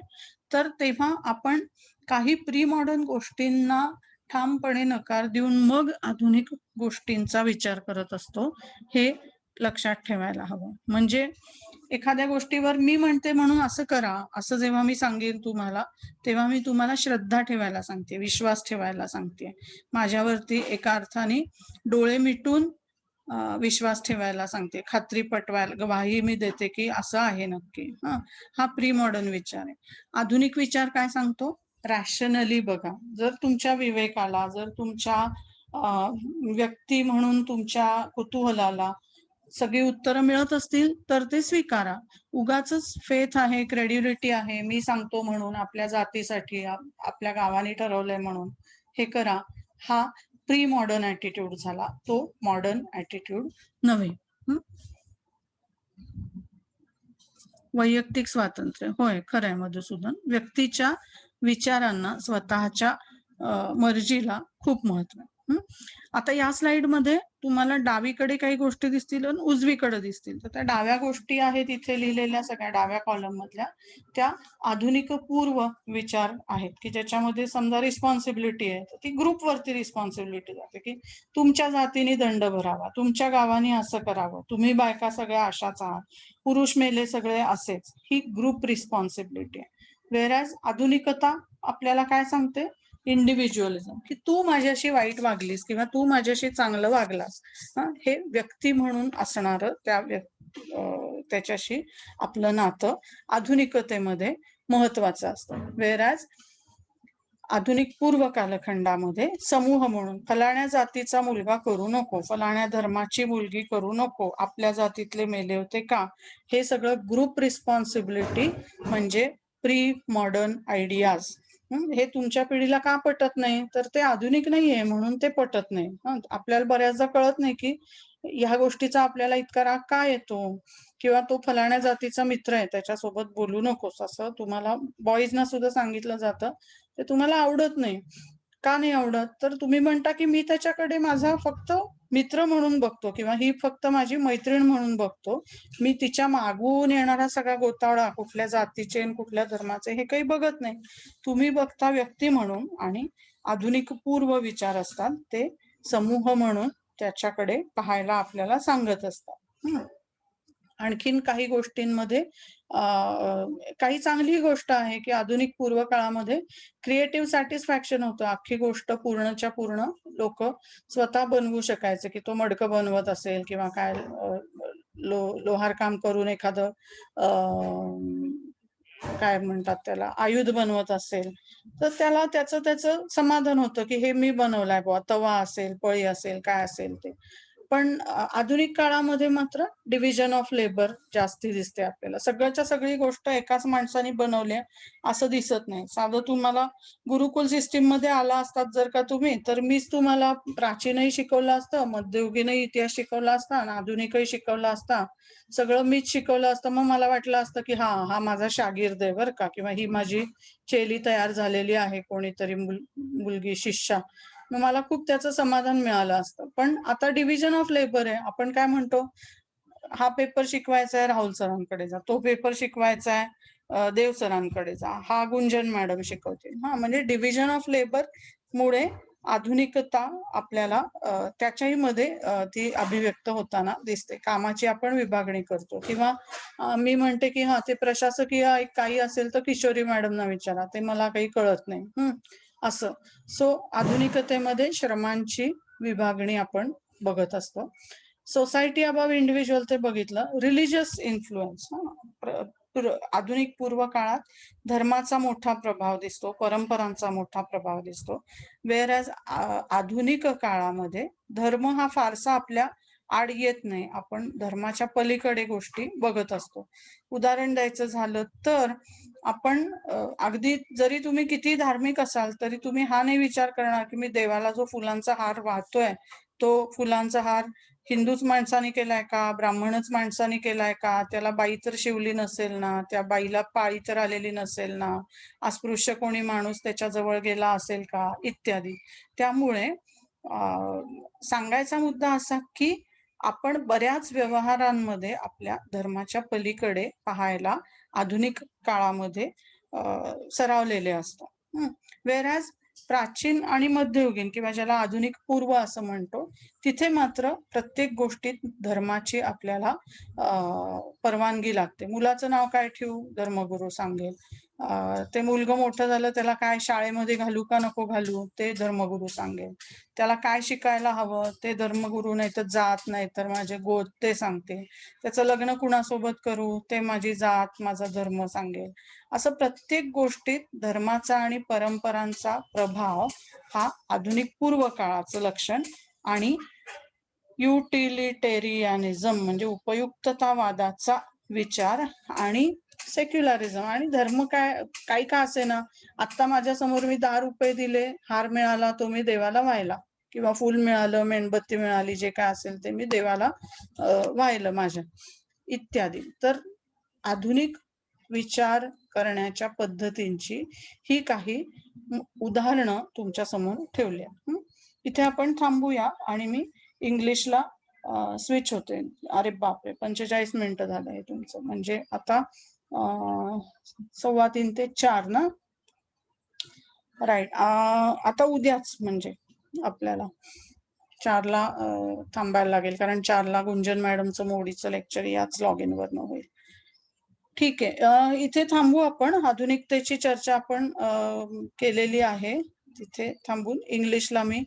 तर तेव्हा आपण काही प्री मॉडर्न गोष्टींना ठामपणे नकार देऊन मग आधुनिक गोष्टींचा विचार करत असतो, हे लक्षात ठेवायला हवं. म्हणजे एखाद्या गोष्टीवर मी म्हणते म्हणून असं करा, असं जेव्हा मी सांगेन तुम्हाला, तेव्हा मी तुम्हाला श्रद्धा ठेवायला सांगते, विश्वास ठेवायला सांगते, माझ्यावरती एका अर्थाने डोळे मिटून विश्वास ठेवायला सांगते, खात्री पटवायला, ग्वाही मी देते की असं आहे नक्की. हा प्री मॉडर्न विचार आहे. आधुनिक विचार काय सांगतो, रॅशनली बघा, जर तुमच्या विवेकाला, जर तुमच्या व्यक्ती म्हणून तुमच्या कुतूहलाला सगळी उत्तरं मिळत असतील तर ते स्वीकारा. उगाच फेथ आहे, क्रेडिबिलिटी आहे, मी सांगतो म्हणून, आपल्या जातीसाठी, आपल्या गावाने ठरवलंय म्हणून हे करा, हा प्री मॉडर्न ऍटिट्यूड झाला, तो मॉडर्न ऍटिट्यूड नव्हे. वैयक्तिक स्वातंत्र्य, होय खरंय मधुसूदन, व्यक्तीच्या विचारांना, स्वतःच्या मर्जीला खूप महत्व आहे. आता या स्लाइड मध्ये तुम्हाला डावीकडे काही गोष्टी दिसतील आणि उजवीकडे दिसतील, तर त्या डाव्या गोष्टी आहेत इथे लिहिलेल्या सगळ्या डाव्या कॉलम मधल्या, त्या आधुनिक पूर्व विचार आहेत की ज्याच्यामध्ये समजा रिस्पॉन्सिबिलिटी आहे, तर ती ग्रुपवरती रिस्पॉन्सिबिलिटी जाते की तुमच्या जातीने दंड भरावा, तुमच्या गावाने असं करावं, तुम्ही बायका सगळ्या अशाच आहात, पुरुष मेले सगळे असेच, ही ग्रुप रिस्पॉन्सिबिलिटी आहे. वेरॅज आधुनिकता आपल्याला काय सांगते, इंडिव्हिज्युअलिझम, की तू माझ्याशी वाईट वागलीस किंवा तू माझ्याशी चांगलं वागलास, हे व्यक्ती म्हणून असणार त्याच्याशी आपलं नातं आधुनिकतेमध्ये महत्वाचं असतं. वेरॅज आधुनिक पूर्व कालखंडामध्ये समूह म्हणून, फलाण्या जातीचा मुलगा करू नको, फलाण्या धर्माची मुलगी करू नको, आपल्या जातीतले मेले होते का, हे सगळं ग्रुप रिस्पॉन्सिबिलिटी म्हणजे प्री मॉडर्न आयडियाज. हे तुमच्या पिढीला का पटत नाही, तर ते आधुनिक नाहीये म्हणून ते पटत नाही. आपल्याला बऱ्याचदा कळत नाही की ह्या गोष्टीचा आपल्याला इतका राग का येतो, किंवा तो फलाण्या जातीचा मित्र आहे त्याच्यासोबत बोलू नकोस, असं तुम्हाला बॉईजना सुद्धा सांगितलं जातं, ते तुम्हाला आवडत नाही. का नाही आवडत, तर तुम्ही म्हणता की मी त्याच्याकडे माझा फक्त मित्र म्हणून बघतो, किंवा ही फक्त माझी मैत्रीण म्हणून बघतो, मी तिच्या मागून येणारा सगळा गोतावळा, कुठल्या जातीचे कुठल्या धर्माचे हे काही बघत नाही, तुम्ही बघता व्यक्ती म्हणून. आणि आधुनिक पूर्व विचार असतात ते समूह म्हणून त्याच्याकडे पाहायला आपल्याला सांगत असतात. आणखीन काही गोष्टींमध्ये काही चांगली गोष्ट आहे की आधुनिक पूर्व काळामध्ये क्रिएटिव्ह सॅटिस्फॅक्शन होतं, अख्खी गोष्ट पूर्णच्या पूर्ण लोक स्वतः बनवू शकायचे, की तो मडकं बनवत असेल किंवा काय लोहार काम करून एखादं काय म्हणतात त्याला, आयुध बनवत असेल, तर त्याला त्याचं समाधान होतं की हे मी बनवलाय बुवा, तवा असेल, पळी असेल, काय असेल ते. पण आधुनिक काळामध्ये मात्र डिव्हिजन ऑफ लेबर जास्ती दिसते आपल्याला. सगळ्याच्या सगळी गोष्ट एकाच माणसाने बनवली असं दिसत नाही. साधं तुम्हाला गुरुकुल सिस्टीम मध्ये आला असतात जर का तुम्ही, तर मीच तुम्हाला प्राचीनही शिकवलं असतं, मध्ययुगीनही इतिहास शिकवला असता आणि आधुनिकही शिकवला असता. सगळं मीच शिकवलं असतं. मग मला वाटलं असतं की हा माझा शागिर्द आहे बरं का, किंवा ही माझी चेली तयार झालेली आहे, कोणीतरी मुलगी, शिष्या. मग मला खूप त्याचं समाधान मिळालं असतं. पण आता डिव्हिजन ऑफ लेबर आहे. आपण काय म्हणतो, हा पेपर शिकवायचा आहे राहुल सरांकडे जा, तो पेपर शिकवायचा आहे देव सरांकडे जा, हा गुंजन मॅडम शिकवतील. म्हणजे डिव्हिजन ऑफ लेबर मुळे आधुनिकता आपल्याला त्याच्याही मध्ये ती अभिव्यक्त होताना दिसते. कामाची आपण विभागणी करतो, किंवा मी म्हणते की ते प्रशासकीय काही असेल तर किशोरी मॅडमना विचारा, ते मला काही कळत नाही, असं. सो आधुनिकतेमध्ये श्रमांची विभागणी आपण बघत असतो. सोसायटी अबाव इंडिव्हिज्युअल ते बघितलं. रिलिजियस इन्फ्लुएन्स, आधुनिक पूर्व काळात धर्माचा मोठा प्रभाव दिसतो, परंपरांचा मोठा प्रभाव दिसतो. वेअर ॲज आधुनिक काळामध्ये धर्म हा फारसा आपल्या आड येत नाही. आपण धर्माच्या पलीकडे गोष्टी बघत असतो. उदाहरण द्यायचं झालं तर आपण अगदी जरी तुम्ही किती धार्मिक असाल तरी तुम्ही हा नाही विचार करणार की मी देवाला जो फुलांचा हार वाहतोय तो फुलांचा हार हिंदूच माणसाने केलाय का, ब्राह्मणच माणसाने केलाय का, त्याला बाई तर शिवली नसेल ना, त्या बाईला पाळी तर आलेली नसेल ना, अस्पृश्य कोणी माणूस त्याच्या जवळ गेला असेल का, इत्यादी. त्यामुळे सांगायचा मुद्दा असा की आपण बऱ्याच व्यवहारांमध्ये आपल्या धर्माच्या पलीकडे पाहायला आधुनिक काळामध्ये सरावलेले असतात. वेअरॅज प्राचीन आणि मध्ययुगीन, किंवा ज्याला आधुनिक पूर्व असं म्हणतो, तिथे मात्र प्रत्येक गोष्टीत धर्माची आपल्याला परवानगी लागते. मुलाचं नाव काय ठेवू, धर्मगुरू सांगेल. ते मुलगं मोठं झालं, त्याला काय शाळेमध्ये घालू का नको घालू, ते धर्मगुरू सांगेल. त्याला काय शिकायला हवं, ते धर्मगुरू नाही तर जात, नाही तर माझे गोत, ते सांगते. त्याचं लग्न कुणासोबत करू, ते माझी जात, माझा धर्म सांगेल. असं प्रत्येक गोष्टीत धर्माचा आणि परंपरांचा प्रभाव हा आधुनिक पूर्व काळाचं लक्षण. आणि युटिलिटेरियनिझम म्हणजे उपयुक्ततावादाचा विचार, आणि सेक्युलरिझम आणि धर्म काही का असे ना, आता माझ्या समोर मी 10 रुपये दिले, हार मिळाला, तो मी देवाला व्हायला, किंवा फुल मिळालं, मेणबत्ती मिळाली, जे काय असेल ते मी देवाला व्हायलं माझ्या, इत्यादी. तर आधुनिक विचार करण्याच्या पद्धतींची ही काही उदाहरणं तुमच्या समोर ठेवली. इथे आपण थांबूया आणि मी इंग्लिशला स्विच होते. अरे बापरे, 45 मिनिटं झालं आहे तुमचं, म्हणजे आता 3:15 ते 4 ना, राईट. आता उद्याच म्हणजे आपल्याला 4ला थांबायला लागेल, कारण 4ला गुंजन मॅडमचं मोडीचं लेक्चर याच लॉग इन वरनं होईल. ठीक आहे, इथे थांबू आपण. आधुनिकतेची चर्चा आपण केलेली आहे, तिथे थांबून इंग्लिशला मी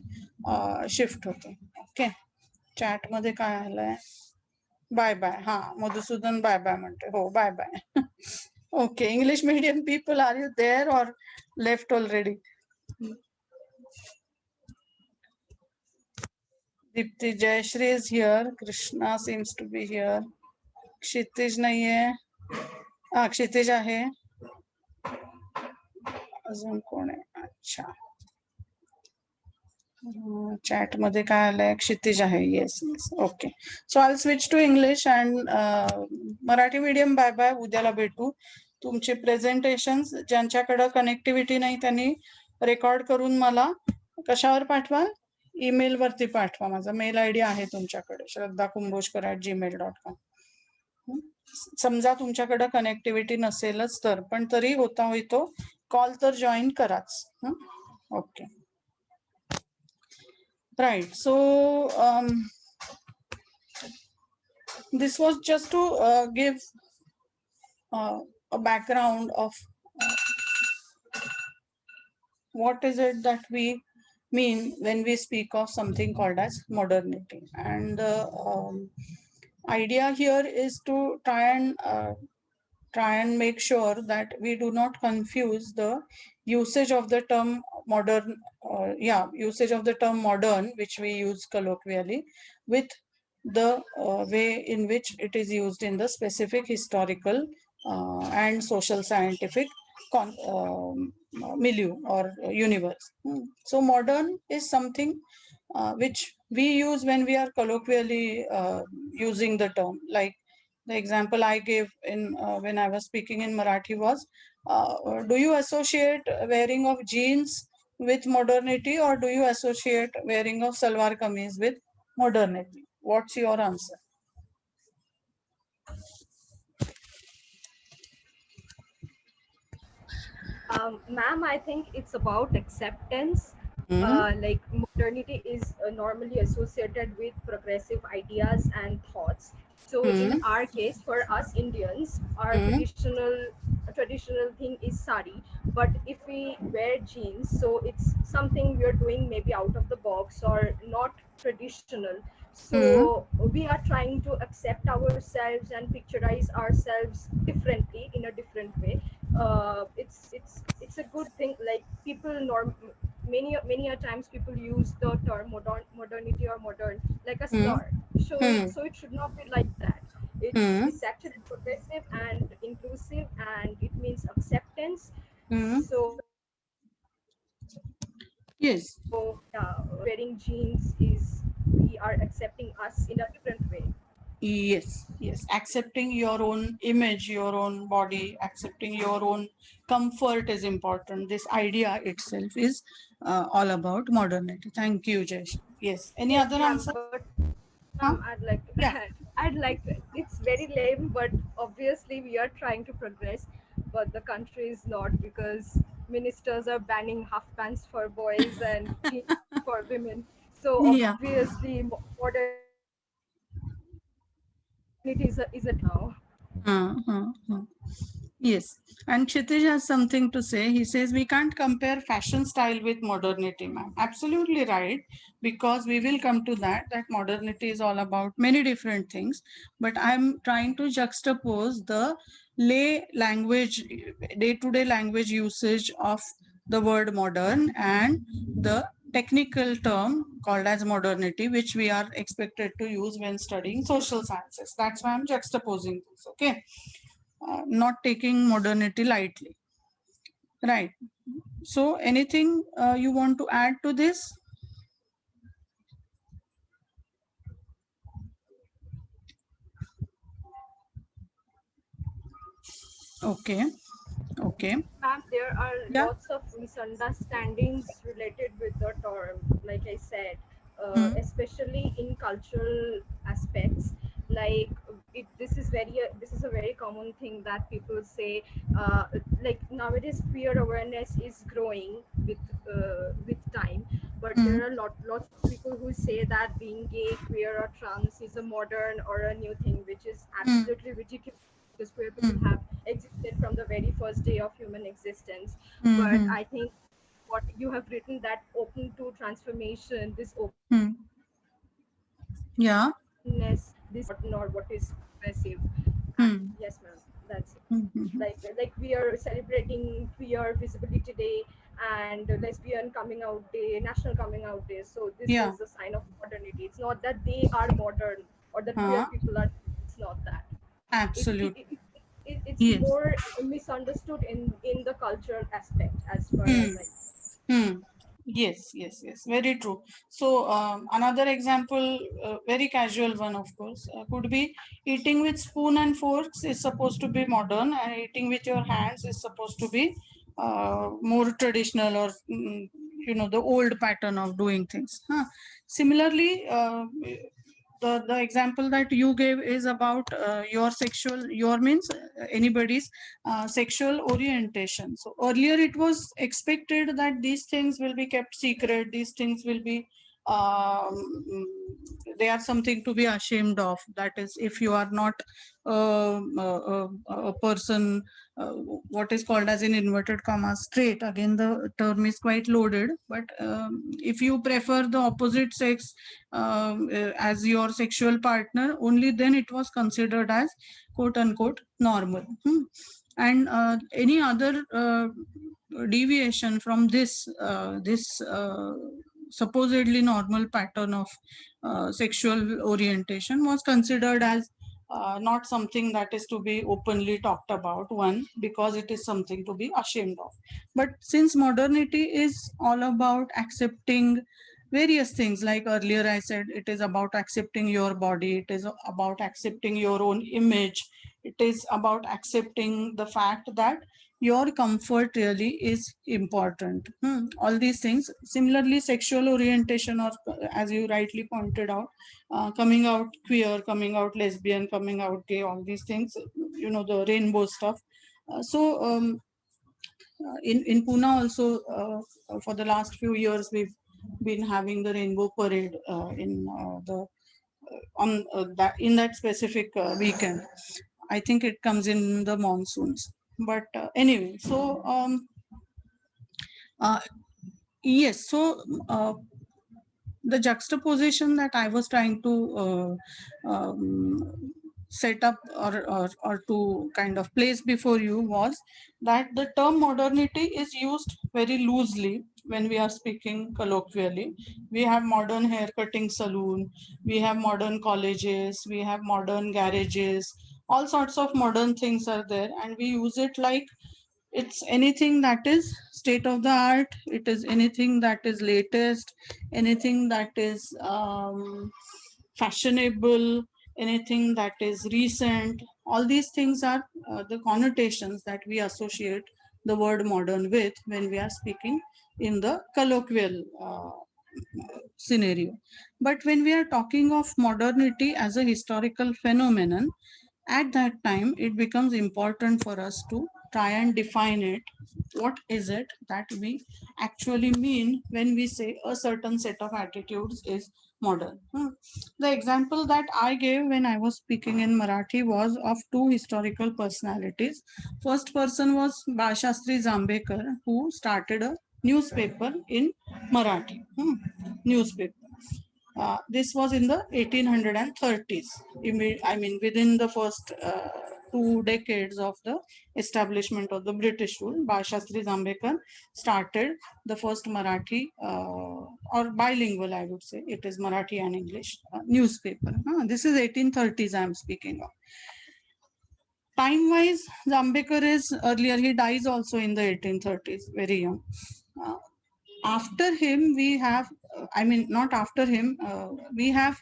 शिफ्ट होते. ओके, चॅट मध्ये काय आलंय, bye bye. Madhusudan bye bye म्हणते. हो, bye bye. Okay, English medium people, are you there or left already? Deepti, Jayashree is here, Krishna seems to be here, Kshitij नाहीये, क्षितिज आहे, अजून कोण आहे? अच्छा, चॅट मध्ये काय आलंय, क्षितिज आहे. Yes yes, okay. So I switch to English and Marathi medium bye bye. उद्याला भेटू. तुमचे प्रेझेंटेशन ज्यांच्याकडे कनेक्टिव्हिटी नाही त्यांनी रेकॉर्ड करून मला कशावर पाठवा, ईमेल वरती पाठवा. माझा मेल आयडी आहे तुमच्याकडे, shraddhakumbojkar@gmail.com. समजा तुमच्याकडे कनेक्टिव्हिटी नसेलच तर, पण तरी होता होईतो कॉल तर जॉईन कराच. Okay, right. So this was just to give a background of what is it that we mean when we speak of something called as modernity. And the idea here is to try and try and make sure that we do not confuse the usage of the term modern, usage of the term modern, which we use colloquially, with the way in which it is used in the specific historical and social scientific milieu or universe. So modern is something which we use when we are colloquially using the term. Like the example I gave in when I was speaking in Marathi was, do you associate wearing of jeans with modernity, or do you associate wearing of salwar kameez with modernity? What's your answer? Ma'am, I think it's about acceptance. Hmm. Like modernity is normally associated with progressive ideas and thoughts. So in Hmm. our case, for us Indians, our Hmm. traditional thing is sari. But if we wear jeans, so it's something we are doing maybe out of the box or not traditional. Hmm. So we are trying to accept ourselves and picturize ourselves differently in a different way. It's a good thing. Like people many a times people use the term modernity or modern like a Hmm. slur. Hmm. So it should not be like that. Hmm. It's actually progressive and inclusive, and it means acceptance. Hmm. Yes. Yeah, wearing jeans is we are accepting us in a different way. Yes, yes. Accepting your own image, your own body, accepting your own comfort is important. This idea itself is all about modernity. Thank you, Jesh. Yes. Any Yes, other ma'am. answer? But Huh? I'd like to Yeah. add. I'd like to. It's very lame, but obviously we are trying to progress, but the country is not, because ministers are banning half pants for boys and jeans for women. So Yeah. obviously modernity is a now. Uh. Yes, and Kshitij has something to say. He says we can't compare fashion style with modernity, ma'am. Absolutely right, because we will come to that, that modernity is all about many different things. But I'm trying to juxtapose the lay language, day-to-day language usage of the word modern and the technical term called as modernity, which we are expected to use when studying social sciences. That's why I'm juxtaposing this, okay? Not taking modernity lightly. Right. So, anything you want to add to this? Okay. Okay. Ma'am, there are Yeah. lots of misunderstandings related with the term, like I said, Hmm. especially in cultural aspects. Like this is a very common thing that people say. Like nowadays, queer awareness is growing with time, but Hmm. there are lots of people who say that being gay, queer, or trans is a modern or a new thing, which is Hmm. absolutely ridiculous because queer people Hmm. have existed from the very first day of human existence. Hmm. But Hmm. I think what you have written, that open to transformation, this Hmm. Yeah. openness, this not what is progressive. Hmm. Yes, ma'am, that's it. Hmm. Hmm. Hmm. Like we are celebrating queer visibility day and lesbian coming out day, national coming out day. So this Yeah. is a sign of modernity. It's not that they are modern or that queer Uh, people are. It's not that. it, it, absolutely. it, it's Yes. more misunderstood in the cultural aspect as far Hmm. as I. Hmm. Yes, yes, yes, very true. So, another example, very casual one, of course, could be eating with spoon and forks is supposed to be modern, and eating with your hands is supposed to be more traditional, or the old pattern of doing things. Huh? Similarly, the example that you gave is about your means anybody's sexual orientation. So earlier it was expected that these things will be kept secret, these things will be they are something to be ashamed of. That is, if you are not a person, what is called as in inverted commas straight, again the term is quite loaded, but if you prefer the opposite sex as your sexual partner, only then it was considered as quote unquote normal. And any other deviation from this supposedly normal pattern of sexual orientation was considered as not something that is to be openly talked about, one, because it is something to be ashamed of. But since modernity is all about accepting various things, like earlier I said, it is about accepting your body, it is about accepting your own image, it is about accepting the fact that your comfort really is important. All these things. Similarly, sexual orientation, or as you rightly pointed out, coming out queer, coming out lesbian, coming out gay, all these things, the rainbow stuff. In Pune also, for the last few years, we've been having the rainbow parade in that specific weekend. I think it comes in the monsoons. But anyway, so uh, yes, so the juxtaposition that I was trying to set up, or to kind of place before you, was that the term modernity is used very loosely when we are speaking colloquially. We have modern hair cutting saloon, we have modern colleges, we have modern garages, all sorts of modern things are there, and we use it like it's anything that is state of the art, it is anything that is latest, anything that is fashionable, anything that is recent. All these things are the connotations that we associate the word modern with when we are speaking in the colloquial scenario. But when we are talking of modernity as a historical phenomenon, at that time it becomes important for us to try and define it. What is it that we actually mean when we say a certain set of attitudes is modern? The example that I gave when I was speaking in Marathi was of two historical personalities. First person was Balshastri Zambekar, who started a newspaper in Marathi. Newspaper. This was in the 1830s. I mean, within the first 2 decades of the establishment of the British rule, Balshastri Zambekar started the first Marathi, or bilingual, I would say, it is Marathi and English newspaper. This is 1830s I am speaking of. Time-wise, Zambekar is earlier, he dies also in the 1830s, very young. Uh, After him, we have, I mean, not after him, we have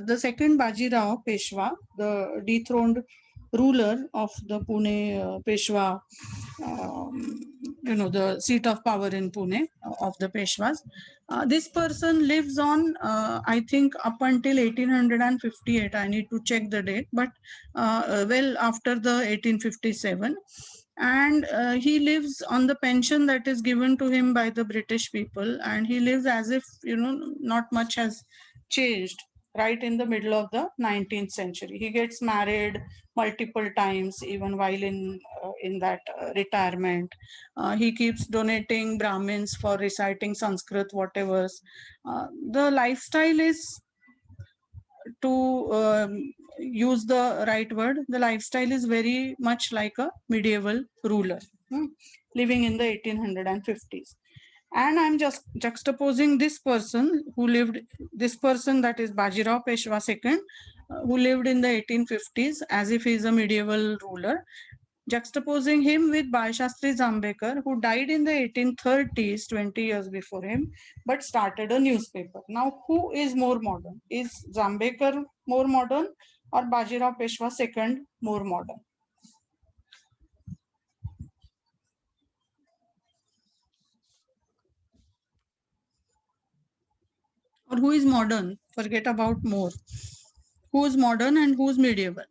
the second Bajirao Peshwa, the dethroned ruler of the Pune Peshwa, the seat of power in Pune of the Peshwas. This person lives on, I think, up until 1858. I need to check the date, but well after the 1857. And he lives on the pension that is given to him by the British people, and he lives as if not much has changed, right in the middle of the 19th century. He gets married multiple times even while in that retirement. He keeps donating Brahmins for reciting Sanskrit, whatever. The lifestyle is, to use the right word, the lifestyle is very much like a medieval ruler, living in the 1850s. And I'm just juxtaposing this person who lived, this person that is Bajirao Peshwa II, who lived in the 1850s as if he is a medieval ruler, juxtaposing him with Balshastri Zambekar, who died in the 1830s, 20 years before him, but started a newspaper. Now, who is more modern? Is Zambekar more modern, or Bajirao Peshwa II more modern? Or who is modern? Forget about more. Who is modern and who is medieval?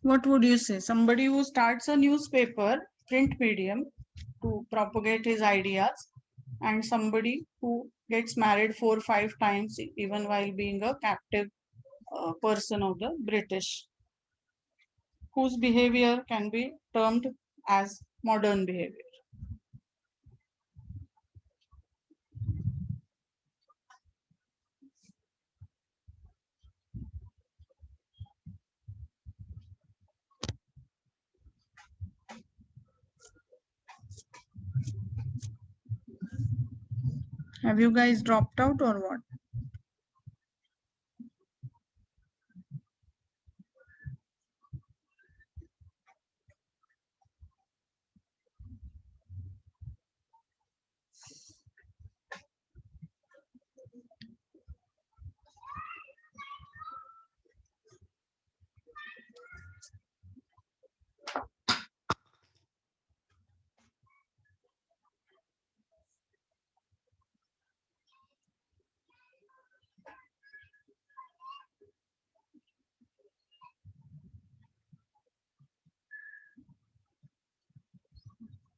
What would you say? Somebody who starts a newspaper, print medium, to propagate his ideas, and somebody who gets married 4 or 5 times even while being a captive person of the British, whose behavior can be termed as modern behavior. Have you guys dropped out or what?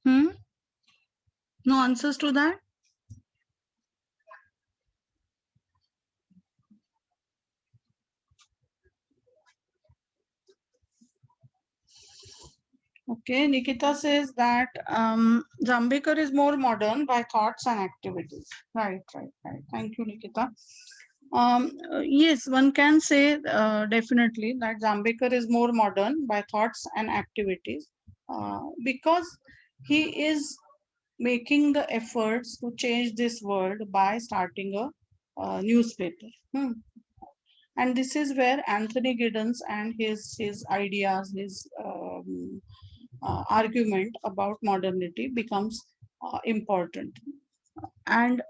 Hmm? No answers to that? Okay, Nikita says that Zambekar is more modern by thoughts and activities. Right, right, right. Thank you, Nikita. Yes, one can say definitely that Zambekar is more modern by thoughts and activities because he is making the efforts to change this world by starting a newspaper. And this is where Anthony Giddens and his ideas, his argument about modernity becomes important. And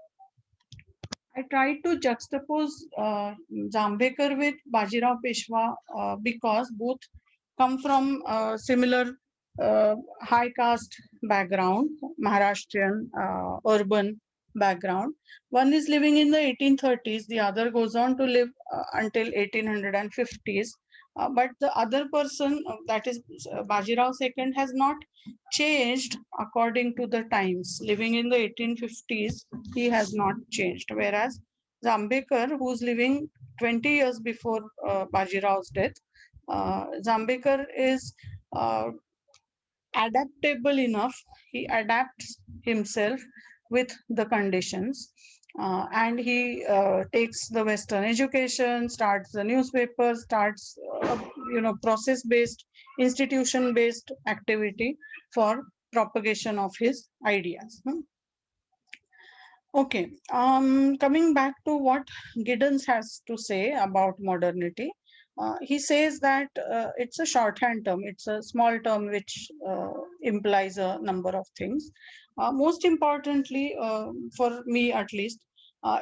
I tried to juxtapose Jambekar with Bajirao Peshwa because both come from similar high caste background, Maharashtrian urban background. One is living in the 1830s, the other goes on to live until 1850s. But the other person, that is Bajirao II, has not changed according to the times. Living in the 1850s, he has not changed. Whereas Zambekar, who's living 20 years before Bajirao's death, Zambekar is adaptable enough. He adapts himself with the conditions. And he takes the Western education, starts the newspaper, starts, process based, institution based activity for propagation of his ideas. Okay, coming back to what Giddens has to say about modernity, he says that it's a shorthand term, it's a small term which implies a number of things. Most importantly, for me at least,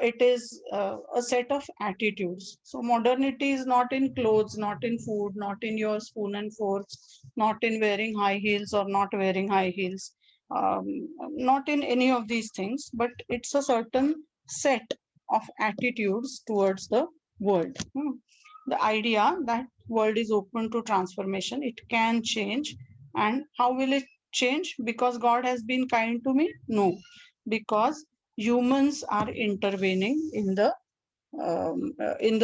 it is a set of attitudes. So, modernity is not in clothes, not in food, not in your spoon and forks, not in wearing high heels or not wearing high heels, not in any of these things, but it's a certain set of attitudes towards the world. The idea that world is open to transformation, it can change. And how will it change? Because God has been kind to me? No, because humans are intervening in the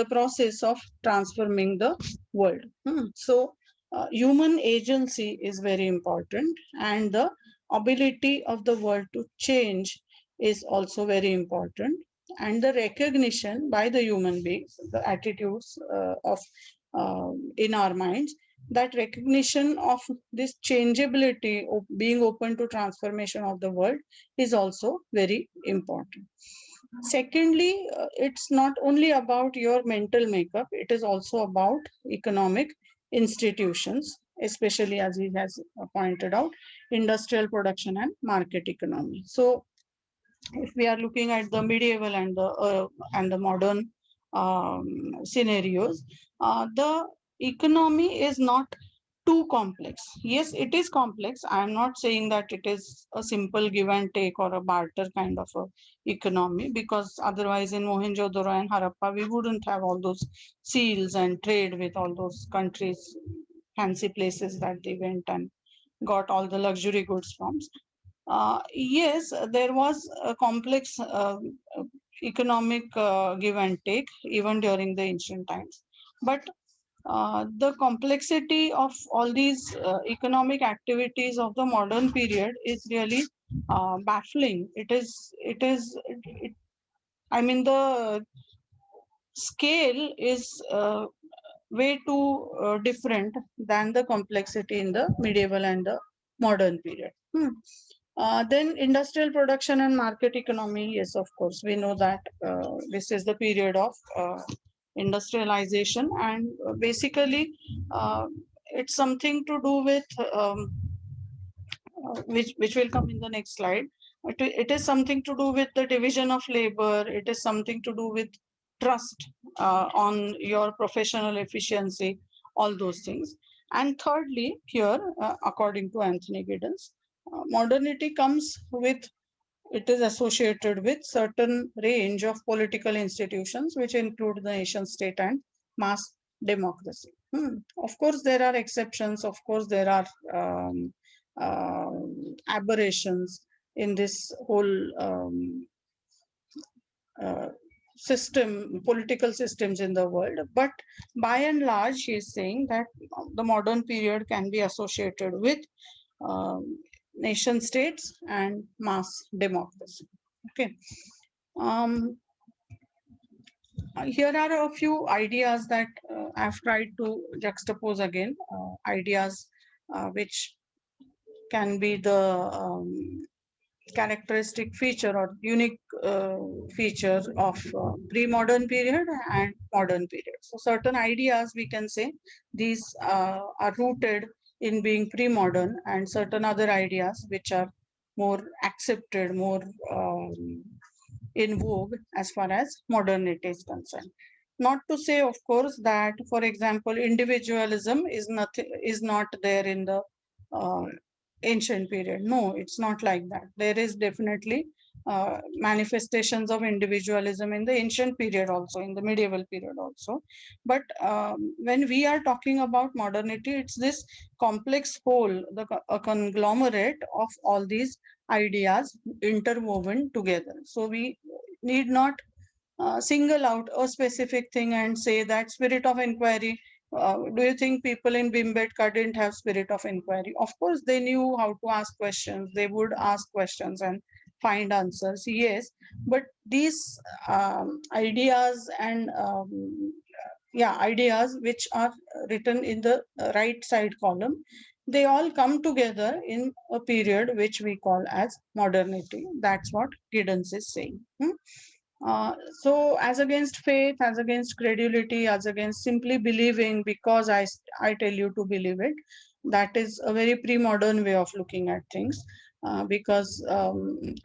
process of transforming the world. So, human agency is very important, and the ability of the world to change is also very important. And the recognition by the human beings, the attitudes of in our minds, that recognition of this changeability of being open to transformation of the world is also very important. Secondly, it's not only about your mental makeup, it is also about economic institutions, especially as he has pointed out, industrial production and market economy. So, if we are looking at the medieval and the modern scenarios, the economy is not too complex. Yes, it is complex. I am not saying that it is a simple give and take or a barter kind of a economy, because otherwise in Mohenjo-daro and Harappa we wouldn't have all those seals and trade with all those countries fancy places that they went and got all the luxury goods from. Yes, there was a complex economic give and take even during the ancient times. But the complexity of all these economic activities of the modern period is really baffling. I mean, the scale is way too different than the complexity in the medieval and the modern period. Then industrial production and market economy. Yes, of course, we know that this is the period of industrialization, and basically uh, it's something to do with which will come in the next slide. It is something to do with the division of labor. It is something to do with trust on your professional efficiency, all those things. And thirdly, here, according to Anthony Giddens, modernity comes with, it is associated with certain range of political institutions, which include the nation state and mass democracy. Of course, there are exceptions. Of course, there are aberrations in this whole uh, system, political systems in the world. But by and large, she is saying that the modern period can be associated with nation states and mass democracy. Okay. Um, Here are a few ideas that I've tried to juxtapose again, ideas which can be the characteristic feature or unique feature of pre-modern period and modern period. So certain ideas, we can say, these are rooted in being pre-modern, and certain other ideas which are more accepted, more in vogue as far as modernity is concerned. Not to say, of course, that, for example, individualism is not there in the uh, ancient period. No, it's not like that. There is definitely manifestations of individualism in the ancient period also, in the medieval period also. But when we are talking about modernity, it's this complex whole, a conglomerate of all these ideas interwoven together. So we need not single out a specific thing and say that spirit of inquiry. Do you think people in Bhimbetka didn't have spirit of inquiry? Of course, they knew how to ask questions. They would ask questions and find answers. Yes, but these ideas and yeah, ideas which are written in the right side column, they all come together in a period which we call as modernity. That's what Giddens is saying. So as against faith, as against credulity, as against simply believing because I tell you to believe it, that is a very pre-modern way of looking at things. Because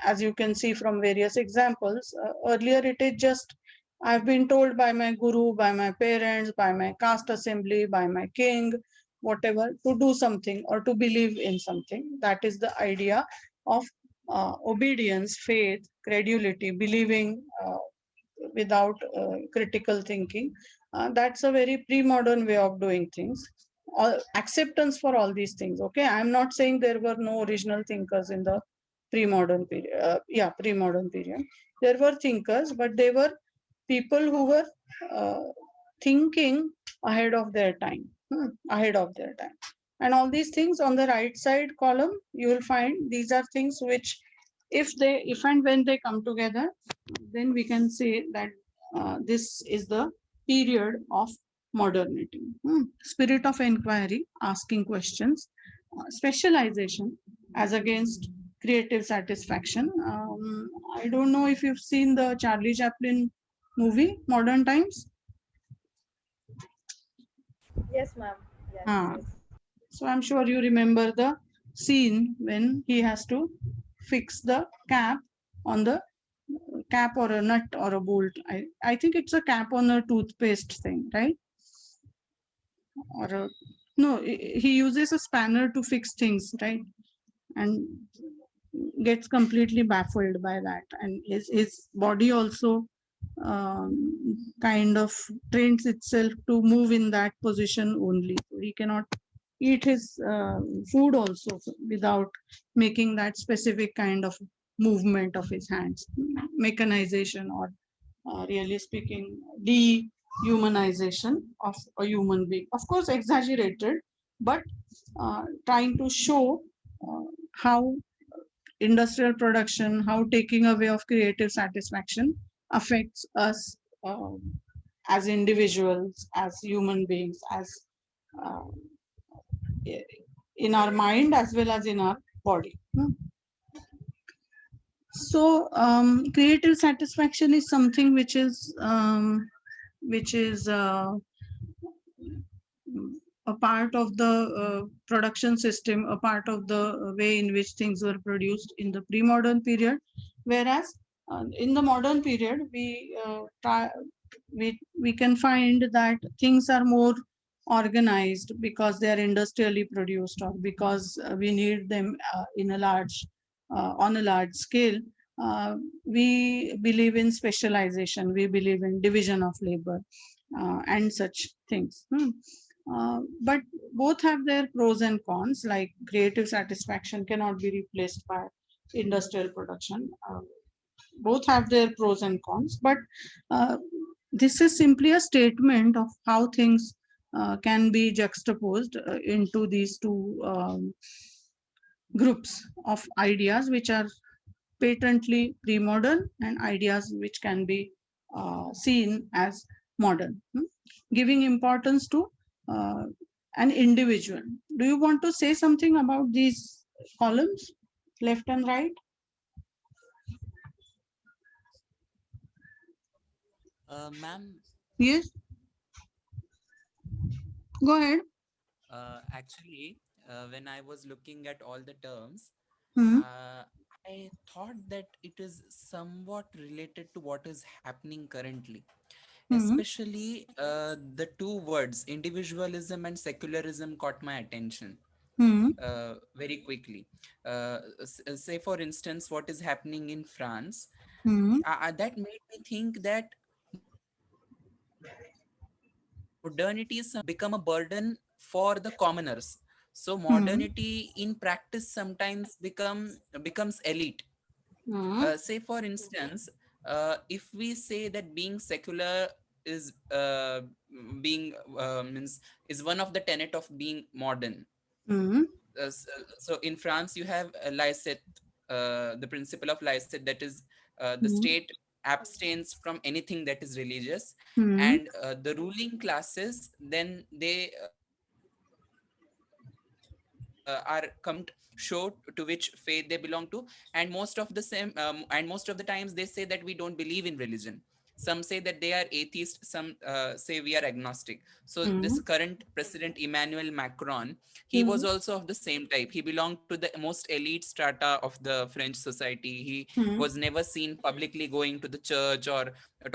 as you can see from various examples, earlier it is just, I've been told by my guru, by my parents, by my caste assembly, by my king, whatever, to do something or to believe in something. That is the idea of obedience, faith, credulity, believing without critical thinking. That's a very pre-modern way of doing things. Acceptance for all these things. Okay, I'm not saying there were no original thinkers in the pre-modern period. Yeah, pre-modern period. There were thinkers, but they were people who were uh, thinking ahead of their time. Ahead of their time. And all these things on the right side column, you will find these are things which, if and when they come together, then we can say that this is the period of modernity. Spirit of inquiry, asking questions, specialization as against creative satisfaction. I don't know if you've seen the Charlie Chaplin movie, Modern Times. Yes, ma'am. Yes, Ah, yes. so I'm sure you remember the scene when he has to fix the cap on the cap or a nut or a bolt. I think it's a cap on a toothpaste thing, right? Or a, no, he uses a spanner to fix things, right? And gets completely baffled by that. And his body also kind of trains itself to move in that position only. So he cannot eat his food also without making that specific kind of movement of his hands. Mechanization, or really speaking, dehumanization of a human being. Of course, exaggerated, but trying to show how industrial production, how taking away of creative satisfaction affects us as individuals, as human beings, as uh, in our mind as well as in our body. So creative satisfaction is something which is a part of the production system, a part of the way in which things were produced in the pre-modern period, whereas in the modern period we can find that things are more organized because they are industrially produced, or because we need them in a large on a large scale. We believe in specialization, we believe in division of labor and such things. But both have their pros and cons. Like creative satisfaction cannot be replaced by industrial production. Both have their pros and cons, but uh, this is simply a statement of how things can be juxtaposed into these two groups of ideas, which are patently pre-modern and ideas which can be seen as modern. Giving importance to uh, an individual. Do you want to say something about these columns, left and right? Ma'am, Yes, go ahead. actually, when I was looking at all the terms, Hmm. uh, I thought that it is somewhat related to what is happening currently, Hmm. especially the two words individualism and secularism caught my attention Hmm. very quickly. Say, for instance, what is happening in France. Hmm. That made me think that modernity is become a burden for the commoners. So Hmm. modernity in practice sometimes becomes elite. Hmm. Say, for instance, if we say that being secular is being means is one of the tenet of being modern. Hmm. So in France you have licet, the principle of licet, that is the Hmm. state abstains from anything that is religious, Hmm. and the ruling classes, then they are coming to show to which faith they belong to. And most of the same and most of the times they say that we don't believe in religion. Some say that they are atheist, some say we are agnostic. So this Hmm. current president Emmanuel Macron, he was Hmm. also of the same type. He belonged to the most elite strata of the French society. He Hmm. was never seen publicly going to the church or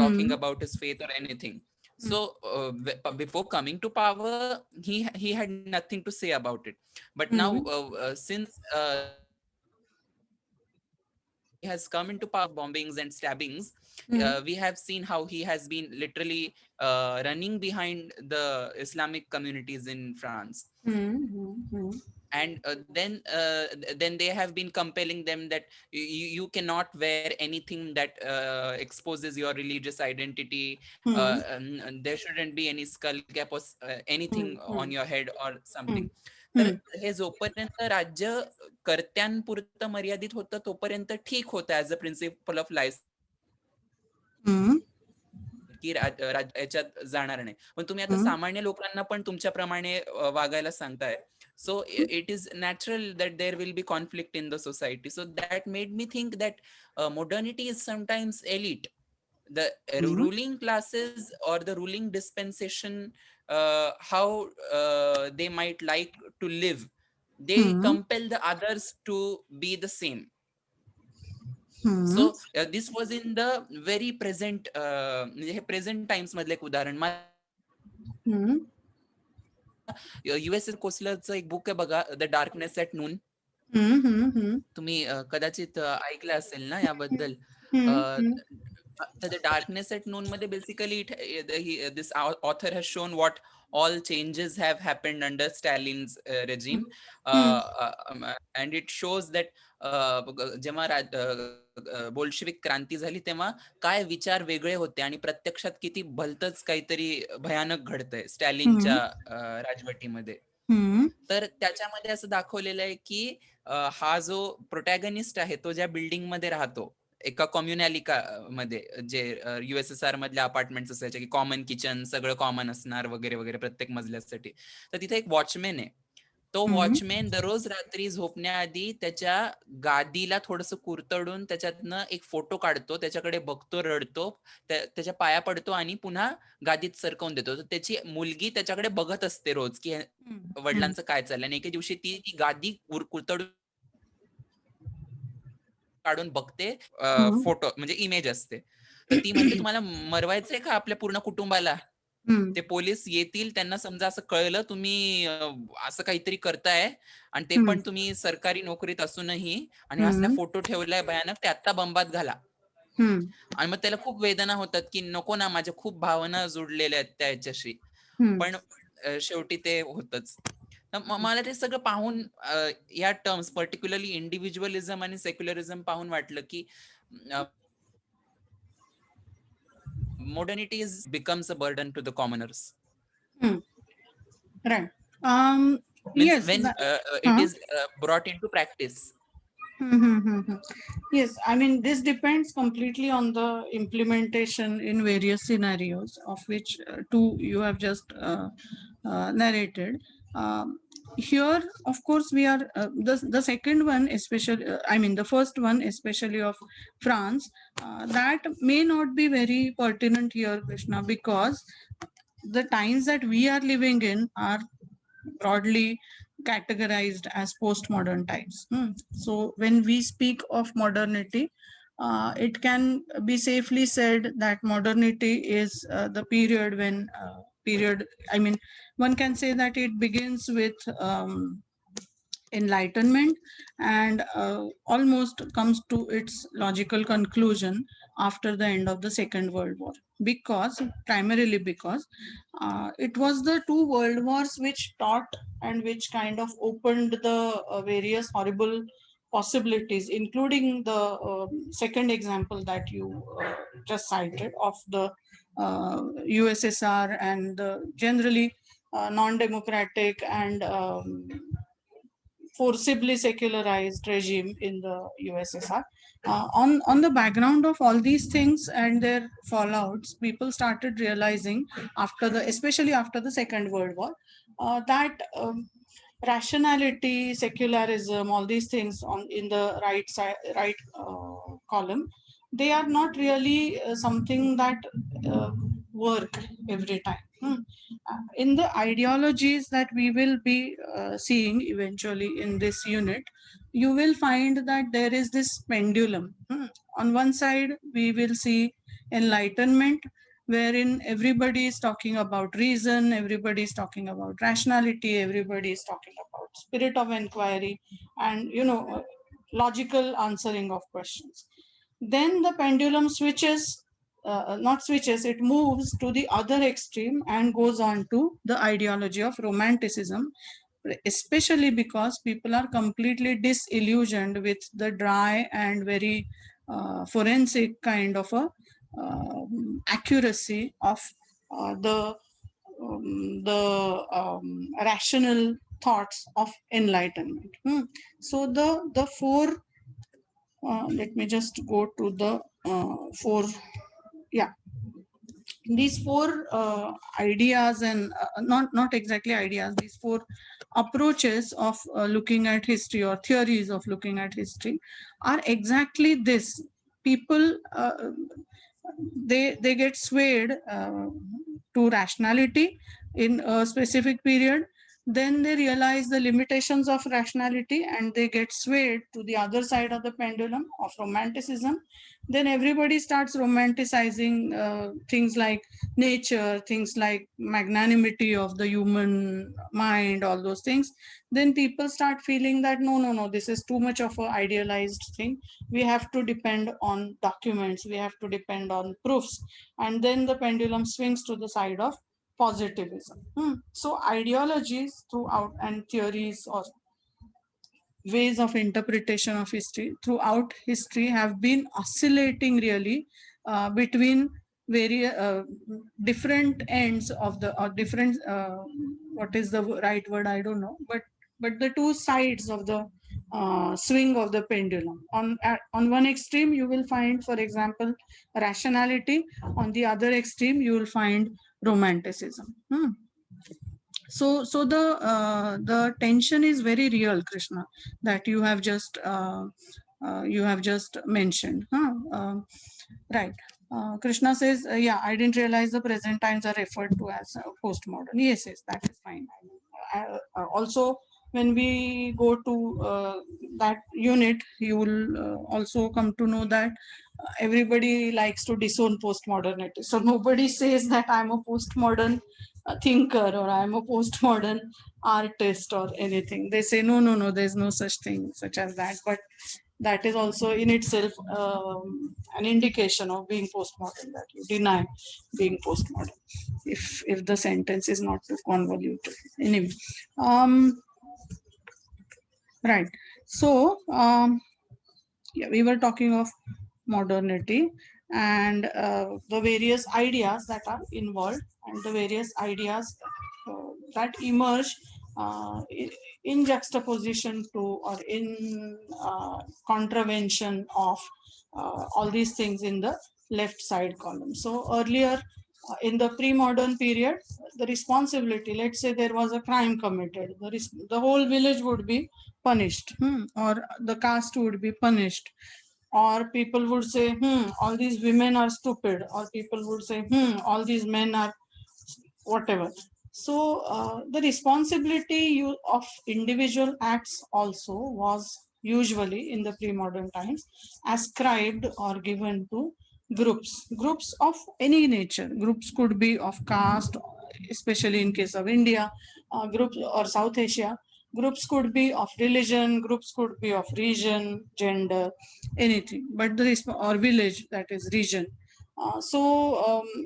talking Hmm. about his faith or anything. So before coming to power, he had nothing to say about it. But now, Hmm. since he has come into power, bombings and stabbings, we Hmm. have seen how he has been literally running behind the Islamic communities in France. Hmm. Hmm. And then they have been compelling them that you cannot wear anything that exposes your religious identity. Hmm. And there shouldn't be any skull cap or anything Hmm. on your head or Hmm. something. तर Hmm. हे जोपर्यंत राज्य कर्त्यांपुरतं मर्यादित होतं तोपर्यंत ठीक होतं ऍज अ प्रिन्सिपल ऑफ लायसेट Hmm. की याच्यात जाणार नाही. पण तुम्ही आता Hmm. सामान्य लोकांना पण तुमच्याप्रमाणे वागायला सांगताय. So it is natural that there will be conflict in the society. So that made me think that modernity is sometimes elite. The Hmm. ruling classes or the ruling dispensation, how they might like to live, they Hmm. compel the others to be the same. Hmm. So this was in the very present present times मधलं एक उदाहरण. मला Hmm. US कोसलरचं एक book आहे बघा, the darkness at Noon. Hmm. Hmm. Hmm. तुम्ही कदाचित ऐकलं असेल ना याबद्दल. Hmm. Hmm. तर द डार्कनेस ॲट नून मध्ये basically this author has shown what all changes have happened under Stalin's regime. And it shows that जेव्हा बोल्शेविक क्रांती झाली तेव्हा काय विचार वेगळे होते आणि प्रत्यक्षात किती भलतच काहीतरी भयानक घडतंय स्टॅलिनच्या राजवटीमध्ये. तर त्याच्यामध्ये असं दाखवलेलं आहे की हा जो प्रोटॅगनिस्ट आहे तो ज्या बिल्डिंग मध्ये राहतो एका कम्युनॅलिका मध्ये, जे USSR मधल्या अपार्टमेंट्स असायचे की कॉमन किचन, सगळं कॉमन असणार वगैरे वगैरे प्रत्येक मजल्यासाठी. तर तिथे एक वॉचमॅन आहे. तो वॉचमॅन दररोज रात्री झोपण्याआधी त्याच्या गादीला थोडस कुरतडून त्याच्यातनं एक फोटो काढतो, त्याच्याकडे बघतो, रडतो, त्याच्या पाया पडतो आणि पुन्हा गादीत सरकवून देतो. तर त्याची मुलगी त्याच्याकडे बघत असते रोज की वडिलांचं काय चाललंय. आणि एके दिवशी ती गादी कुरतडून काढून बघते, फोटो म्हणजे इमेज असते. तर ती म्हणते तुम्हाला मरवायचंय का आपल्या पूर्ण कुटुंबाला? ते पोलीस येतील, त्यांना समजा असं कळलं तुम्ही असं काहीतरी करताय आणि ते पण तुम्ही सरकारी नोकरीत असूनही, आणि असला फोटो ठेवलाय भयानक, ते आता बंबात घाला. आणि मग त्याला खूप वेदना होतात की नको ना, माझ्या खूप भावना जुडलेल्या आहेत त्याच्याशी. पण शेवटी ते होतच. मला ते सगळं पाहून या टर्म्स पर्टिक्युलरली इंडिव्हिज्युअलिझम आणि सेक्युलरिझम पाहून वाटलं की modernity becomes a burden to the commoners. Right. Means Yes. when it is brought into practice. Yes, I mean, this depends completely on the implementation in various scenarios, of which two you have just narrated. Here, of course, we are the second one, especially. I mean, the first one, especially of France, that may not be very pertinent here, Krishna, because the times that we are living in are broadly categorized as postmodern times. So when we speak of modernity, it can be safely said that modernity is the period when I mean, one can say that it begins with Enlightenment and almost comes to its logical conclusion after the end of the Second World War, primarily because it was the two world wars which taught and which kind of opened the various horrible possibilities, including the second example that you just cited of the USSR and generally non-democratic and forcibly secularized regime in the USSR. On the background of all these things and their fallouts, people started realizing especially after the Second World War, that rationality, secularism, all these things in the right column, they are not really something that work every time. In the ideologies that we will be seeing eventually in this unit, you will find that there is this pendulum. On one side, we will see enlightenment, wherein everybody is talking about reason, everybody is talking about rationality, everybody is talking about spirit of inquiry, and logical answering of questions. Then the pendulum switches, not switches, it moves to the other extreme and goes on to the ideology of romanticism, especially because people are completely disillusioned with the dry and very forensic kind of a accuracy of the rational thoughts of enlightenment. So the four, let me just go to the four, these four ideas, and not exactly ideas, these four approaches of looking at history, or theories of looking at history, are exactly this. People they get swayed to rationality in a specific period, then they realize the limitations of rationality and they get swayed to the other side of the pendulum of romanticism. Then everybody starts romanticizing things like nature, things like magnanimity of the human mind, all those things. Then people start feeling that no, this is too much of an idealized thing. We have to depend on documents, we have to depend on proofs. And then the pendulum swings to the side of positivism. So ideologies throughout and theories or ways of interpretation of history throughout history have been oscillating really between various different ends of the or different what is the right word, I don't know, but the two sides of the swing of the pendulum. On one extreme you will find, for example, rationality. On the other extreme you will find romanticism. So the tension is very real, Krishna, that you have just mentioned. Right. Krishna says, yeah, I didn't realize the present times are referred to as postmodern. Yes, yes, that is fine. Also, when we go to that unit, you will also come to know that everybody likes to disown postmodernity. So nobody says that I'm a postmodern thinker or I'm a postmodern artist or anything. They say, no, no, no, there's no such thing such as that. But that is also in itself an indication of being postmodern, that you deny being postmodern if the sentence is not too convoluted. Anyway, right. So yeah, we were talking of modernity and the various ideas that are involved and the various ideas that emerge in juxtaposition to or in contravention of all these things in the left side column. So earlier in the pre-modern period, the responsibility, let's say there was a crime committed, the whole village would be punished, or the caste would be punished, or people would say, all these women are stupid, or people would say, all these men are whatever. So the responsibility of individual acts also was usually in the pre-modern times ascribed or given to groups of any nature. Groups could be of caste, especially in case of India, groups or South Asia. Groups could be of religion, groups could be of region, gender, anything, but or village, that is region.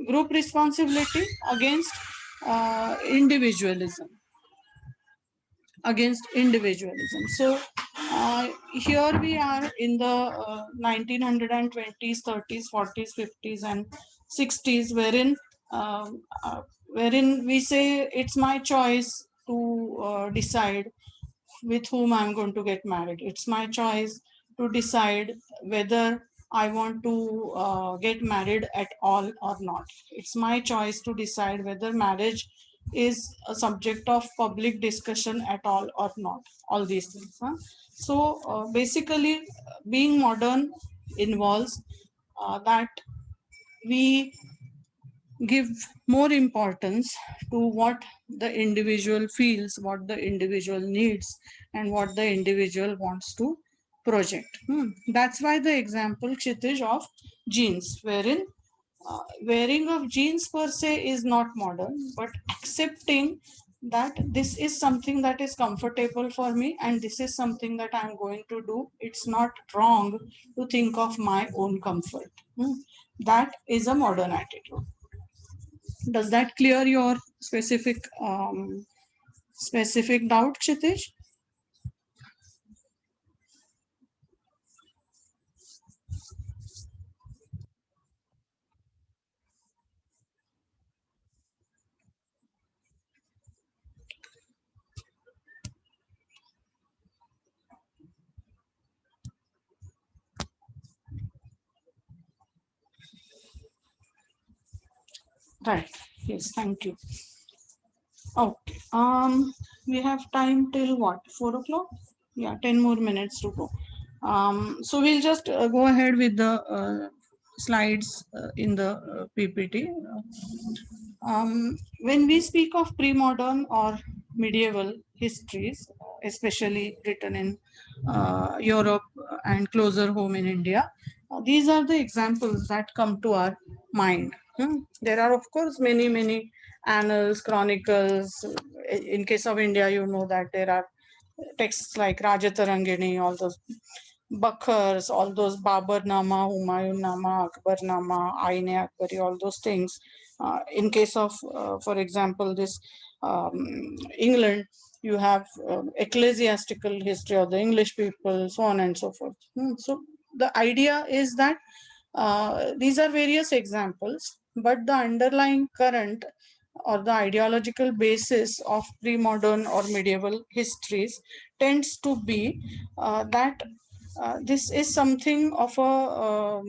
Group responsibility against individualism, So here we are in the 1920s, 30s, 40s, 50s, and 60s, wherein we say it's my choice to decide with whom I'm going to get married. It's my choice to decide whether I want to get married at all or not. It's my choice to decide whether marriage is a subject of public discussion at all or not. All these things. So basically, being modern involves that we give more importance to what the individual feels, what the individual needs, and what the individual wants to project. That's why the example, Kshitij, of jeans, wherein wearing of jeans per se is not modern, but accepting that this is something that is comfortable for me and this is something that I'm going to do. It's not wrong to think of my own comfort. That is a modern attitude. Does that clear your specific doubt, Kshitij? Right. Yes, thank you. Okay. We have time till what? 4 o'clock? Yeah, 10 more minutes to go. So we'll just go ahead with the slides in the PPT. When we speak of pre-modern or medieval histories, especially written in Europe and closer home in India, these are the examples that come to our mind. There are, of course, many annals, chronicles. In case of India, you know that there are texts like Rajatarangini, all those. Bakhars, all those Baburnama, Humayunnama, Akbarnama, Aine Akbari, all those things. In case of, for example, this England, you have ecclesiastical history of the English people, so on and so forth. So the idea is that these are various examples, but the underlying current or the ideological basis of pre-modern or medieval histories tends to be that this is something of a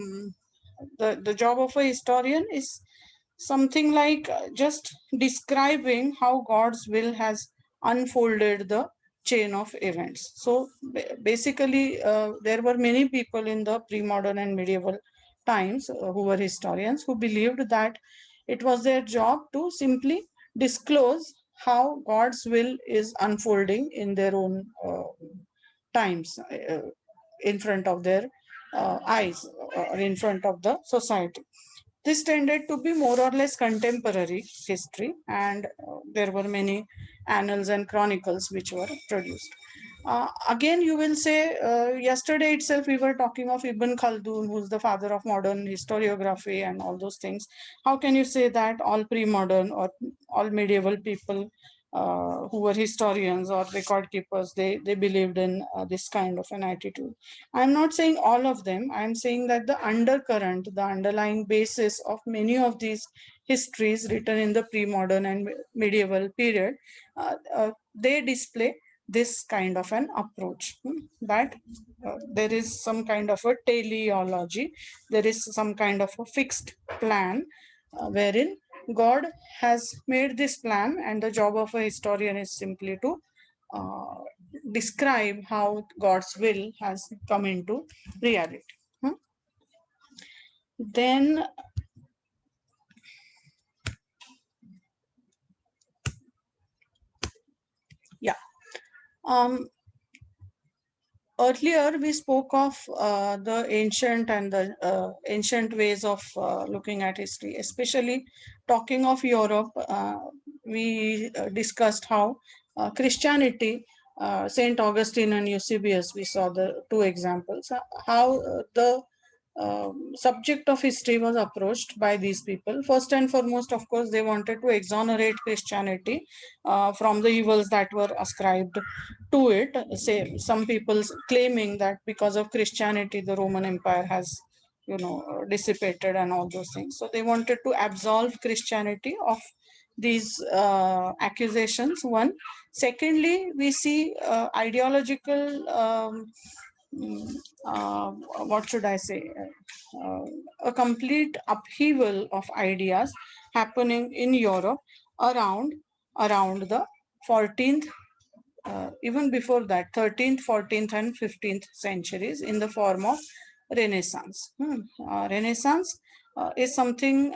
the job of a historian is something like just describing how God's will has unfolded the chain of events. So basically, there were many people in the pre-modern and medieval times who were historians who believed that it was their job to simply disclose how God's will is unfolding in their own times, in front of their eyes or in front of the society. This tended to be more or less contemporary history, and there were many annals and chronicles which were produced. Again, you will say, yesterday itself we were talking of Ibn Khaldun, who's the father of modern historiography and all those things. How can you say that all pre-modern or all medieval people who were historians or record keepers, they believed in this kind of an attitude? I'm not saying all of them. I'm saying that the undercurrent, the underlying basis of many of these histories written in the pre-modern and medieval period, they display this kind of an approach, that there is some kind of a teleology, there is some kind of a fixed plan wherein God has made this plan, and the job of a historian is simply to uh, describe how God's will has come into reality. Then, yeah. Earlier, we spoke of the ancient and the ancient ways of looking at history, especially talking of Europe. We discussed how Christianity, Saint Augustine and Eusebius, we saw the two examples, how the subject of history was approached by these people. First and foremost, of course, they wanted to exonerate Christianity from the evils that were ascribed to it. Say, some people claiming that because of Christianity, the Roman Empire has, dissipated and all those things. So they wanted to absolve Christianity of these accusations. One. Secondly, we see ideological. Uh, what should I say? A complete upheaval of ideas happening in Europe around the 14th, even before that, 13th, 14th, and 15th centuries, in the form of Renaissance. Renaissance is something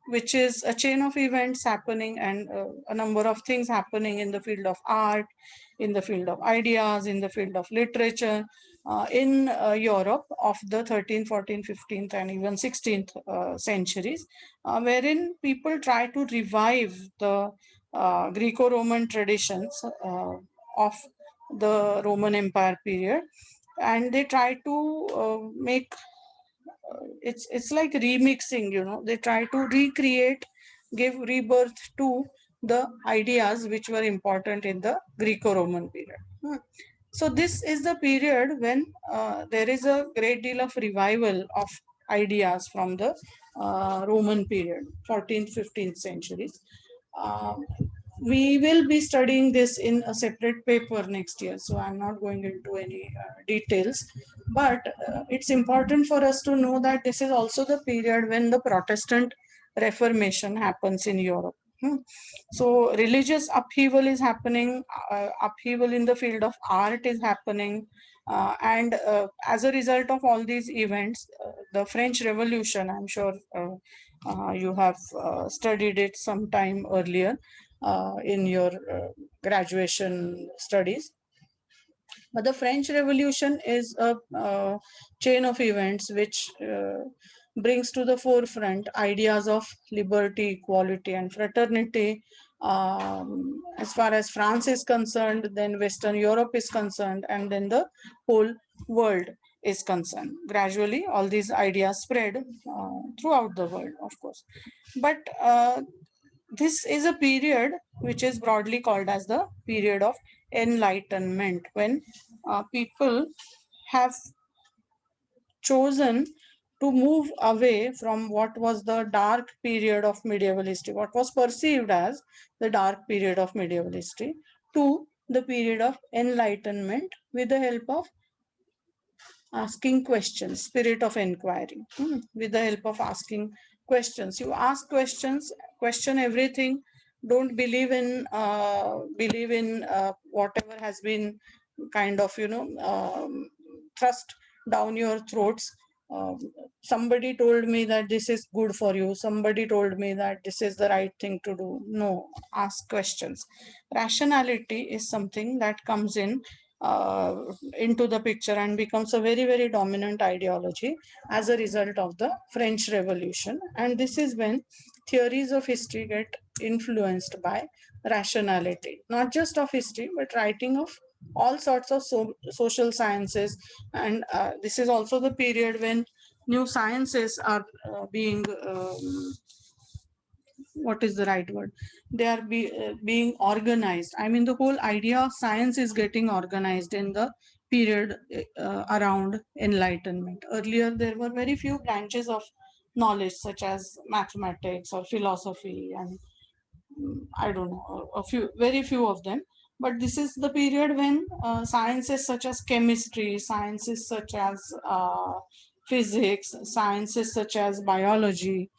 which is a chain of events happening, and a number of things happening in the field of art, in the field of ideas, in the field of literature, in Europe of the 13th, 14th, 15th, and even 16th centuries, wherein people try to revive the Greco-Roman traditions of the Roman Empire period, and they try to make it's like remixing, they try to recreate, give rebirth to the ideas which were important in the Greco-Roman period. So this is the period when there is a great deal of revival of ideas from the Roman period, 14th, 15th centuries. Um, we will be studying this in a separate paper next year, so I'm not going into any details, but it's important for us to know that this is also the period when the Protestant Reformation happens in Europe. So religious upheaval is happening, upheaval in the field of art is happening, and as a result of all these events, the French Revolution, I'm sure you have studied it sometime earlier in your graduation studies. But the French Revolution is a chain of events which brings to the forefront ideas of liberty, equality, and fraternity, as far as France is concerned, then Western Europe is concerned, and then the whole world is concerned. Gradually, all these ideas spread throughout the world, of course. But this is a period which is broadly called as the period of enlightenment, when people have chosen to move away from what was the dark period of medieval history, what was perceived as the dark period of medieval history, to the period of enlightenment with the help of asking questions, spirit of inquiry, with the help of asking questions. You ask questions, question everything. Don't believe in whatever has been kind of thrust down your throats. Um, Somebody told me that this is good for you. Somebody told me that this is the right thing to do. No, ask questions. Rationality is something that comes uh, into the picture and becomes a very, very dominant ideology as a result of the French Revolution. And this is when theories of history get influenced by rationality, not just of history, but writing of all sorts of social sciences. And this is also the period when new sciences are being what is the right word, they are being organized. I mean, the whole idea of science is getting organized in the period around enlightenment. Earlier there were very few branches of knowledge such as mathematics or philosophy, and I don't know, a few, very few of them. But this is the period when sciences such as chemistry, sciences such as physics, sciences such as biology,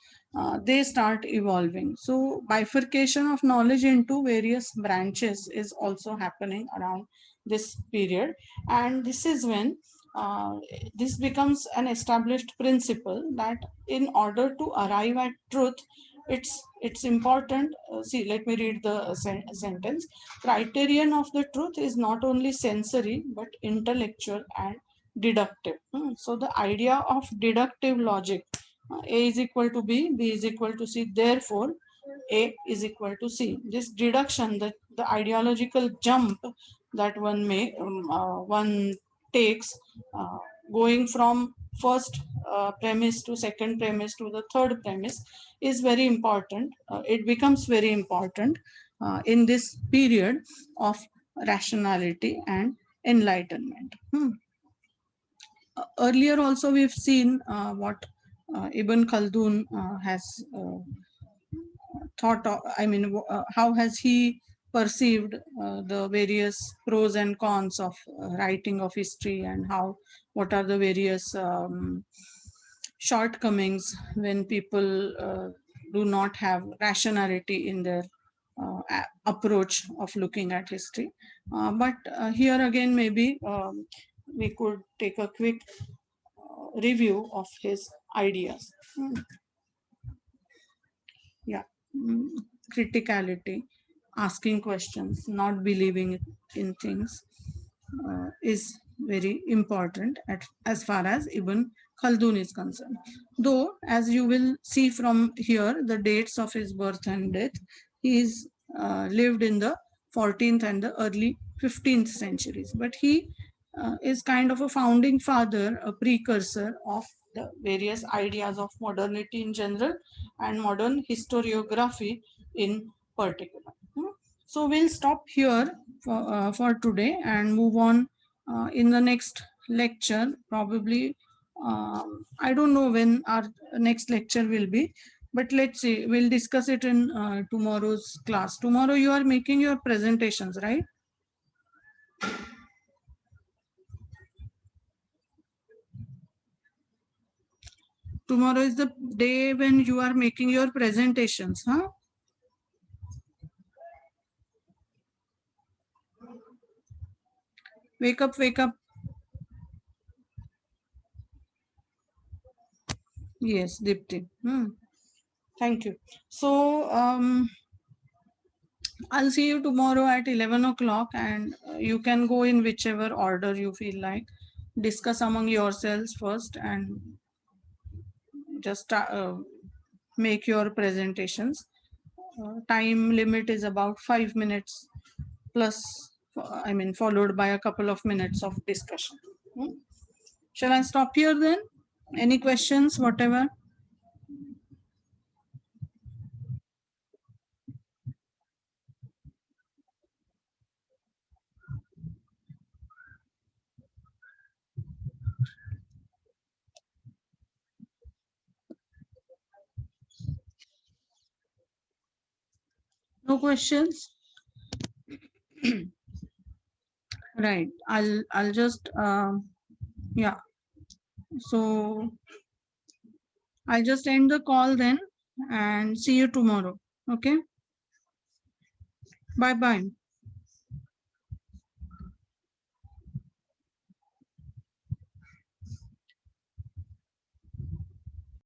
they start evolving. So bifurcation of knowledge into various branches is also happening around this period. And this is when this becomes an established principle that in order to arrive at truth, it's important. See, let me read the sentence. Criterion of the truth is not only sensory but intellectual and deductive. So the idea of deductive logic, a is equal to b is equal to c, therefore a is equal to c. This deduction, the ideological jump that one takes, going from first premise to second premise to the third premise, is very important. It becomes very important in this period of rationality and enlightenment. Earlier also we've seen what Ibn Khaldun has thought of, I mean, how has he perceived the various pros and cons of writing of history, and how, what are the various shortcomings when people do not have rationality in their approach of looking at history. But here again, maybe we could take a quick review of his ideas. Yeah. Criticality, asking questions, not believing in things is very important as far as Ibn Khaldun is concerned. Though, as you will see from here, the dates of his birth and death, he is lived in the 14th and the early 15th centuries. But he is kind of a founding father, a precursor of the various ideas of modernity in general and modern historiography in particular. So we'll stop here for today and move on in the next lecture. Probably, I don't know when our next lecture will be, but let's see, we'll discuss it in tomorrow's class. Tomorrow you are making your presentations, right? Tomorrow is the day when you are making your presentations, huh? Wake up, wake up. Yes, Dipti. Thank you. So I'll see you tomorrow at 11 o'clock, and you can go in whichever order you feel like. Discuss among yourselves first and just make your presentations. time limit is about 5 minutes plus, I mean, followed by a couple of minutes of discussion. Shall I stop here then? Any questions, whatever? No questions? Right. I'll just yeah. So I'll just end the call then and see you tomorrow. Okay. Bye bye.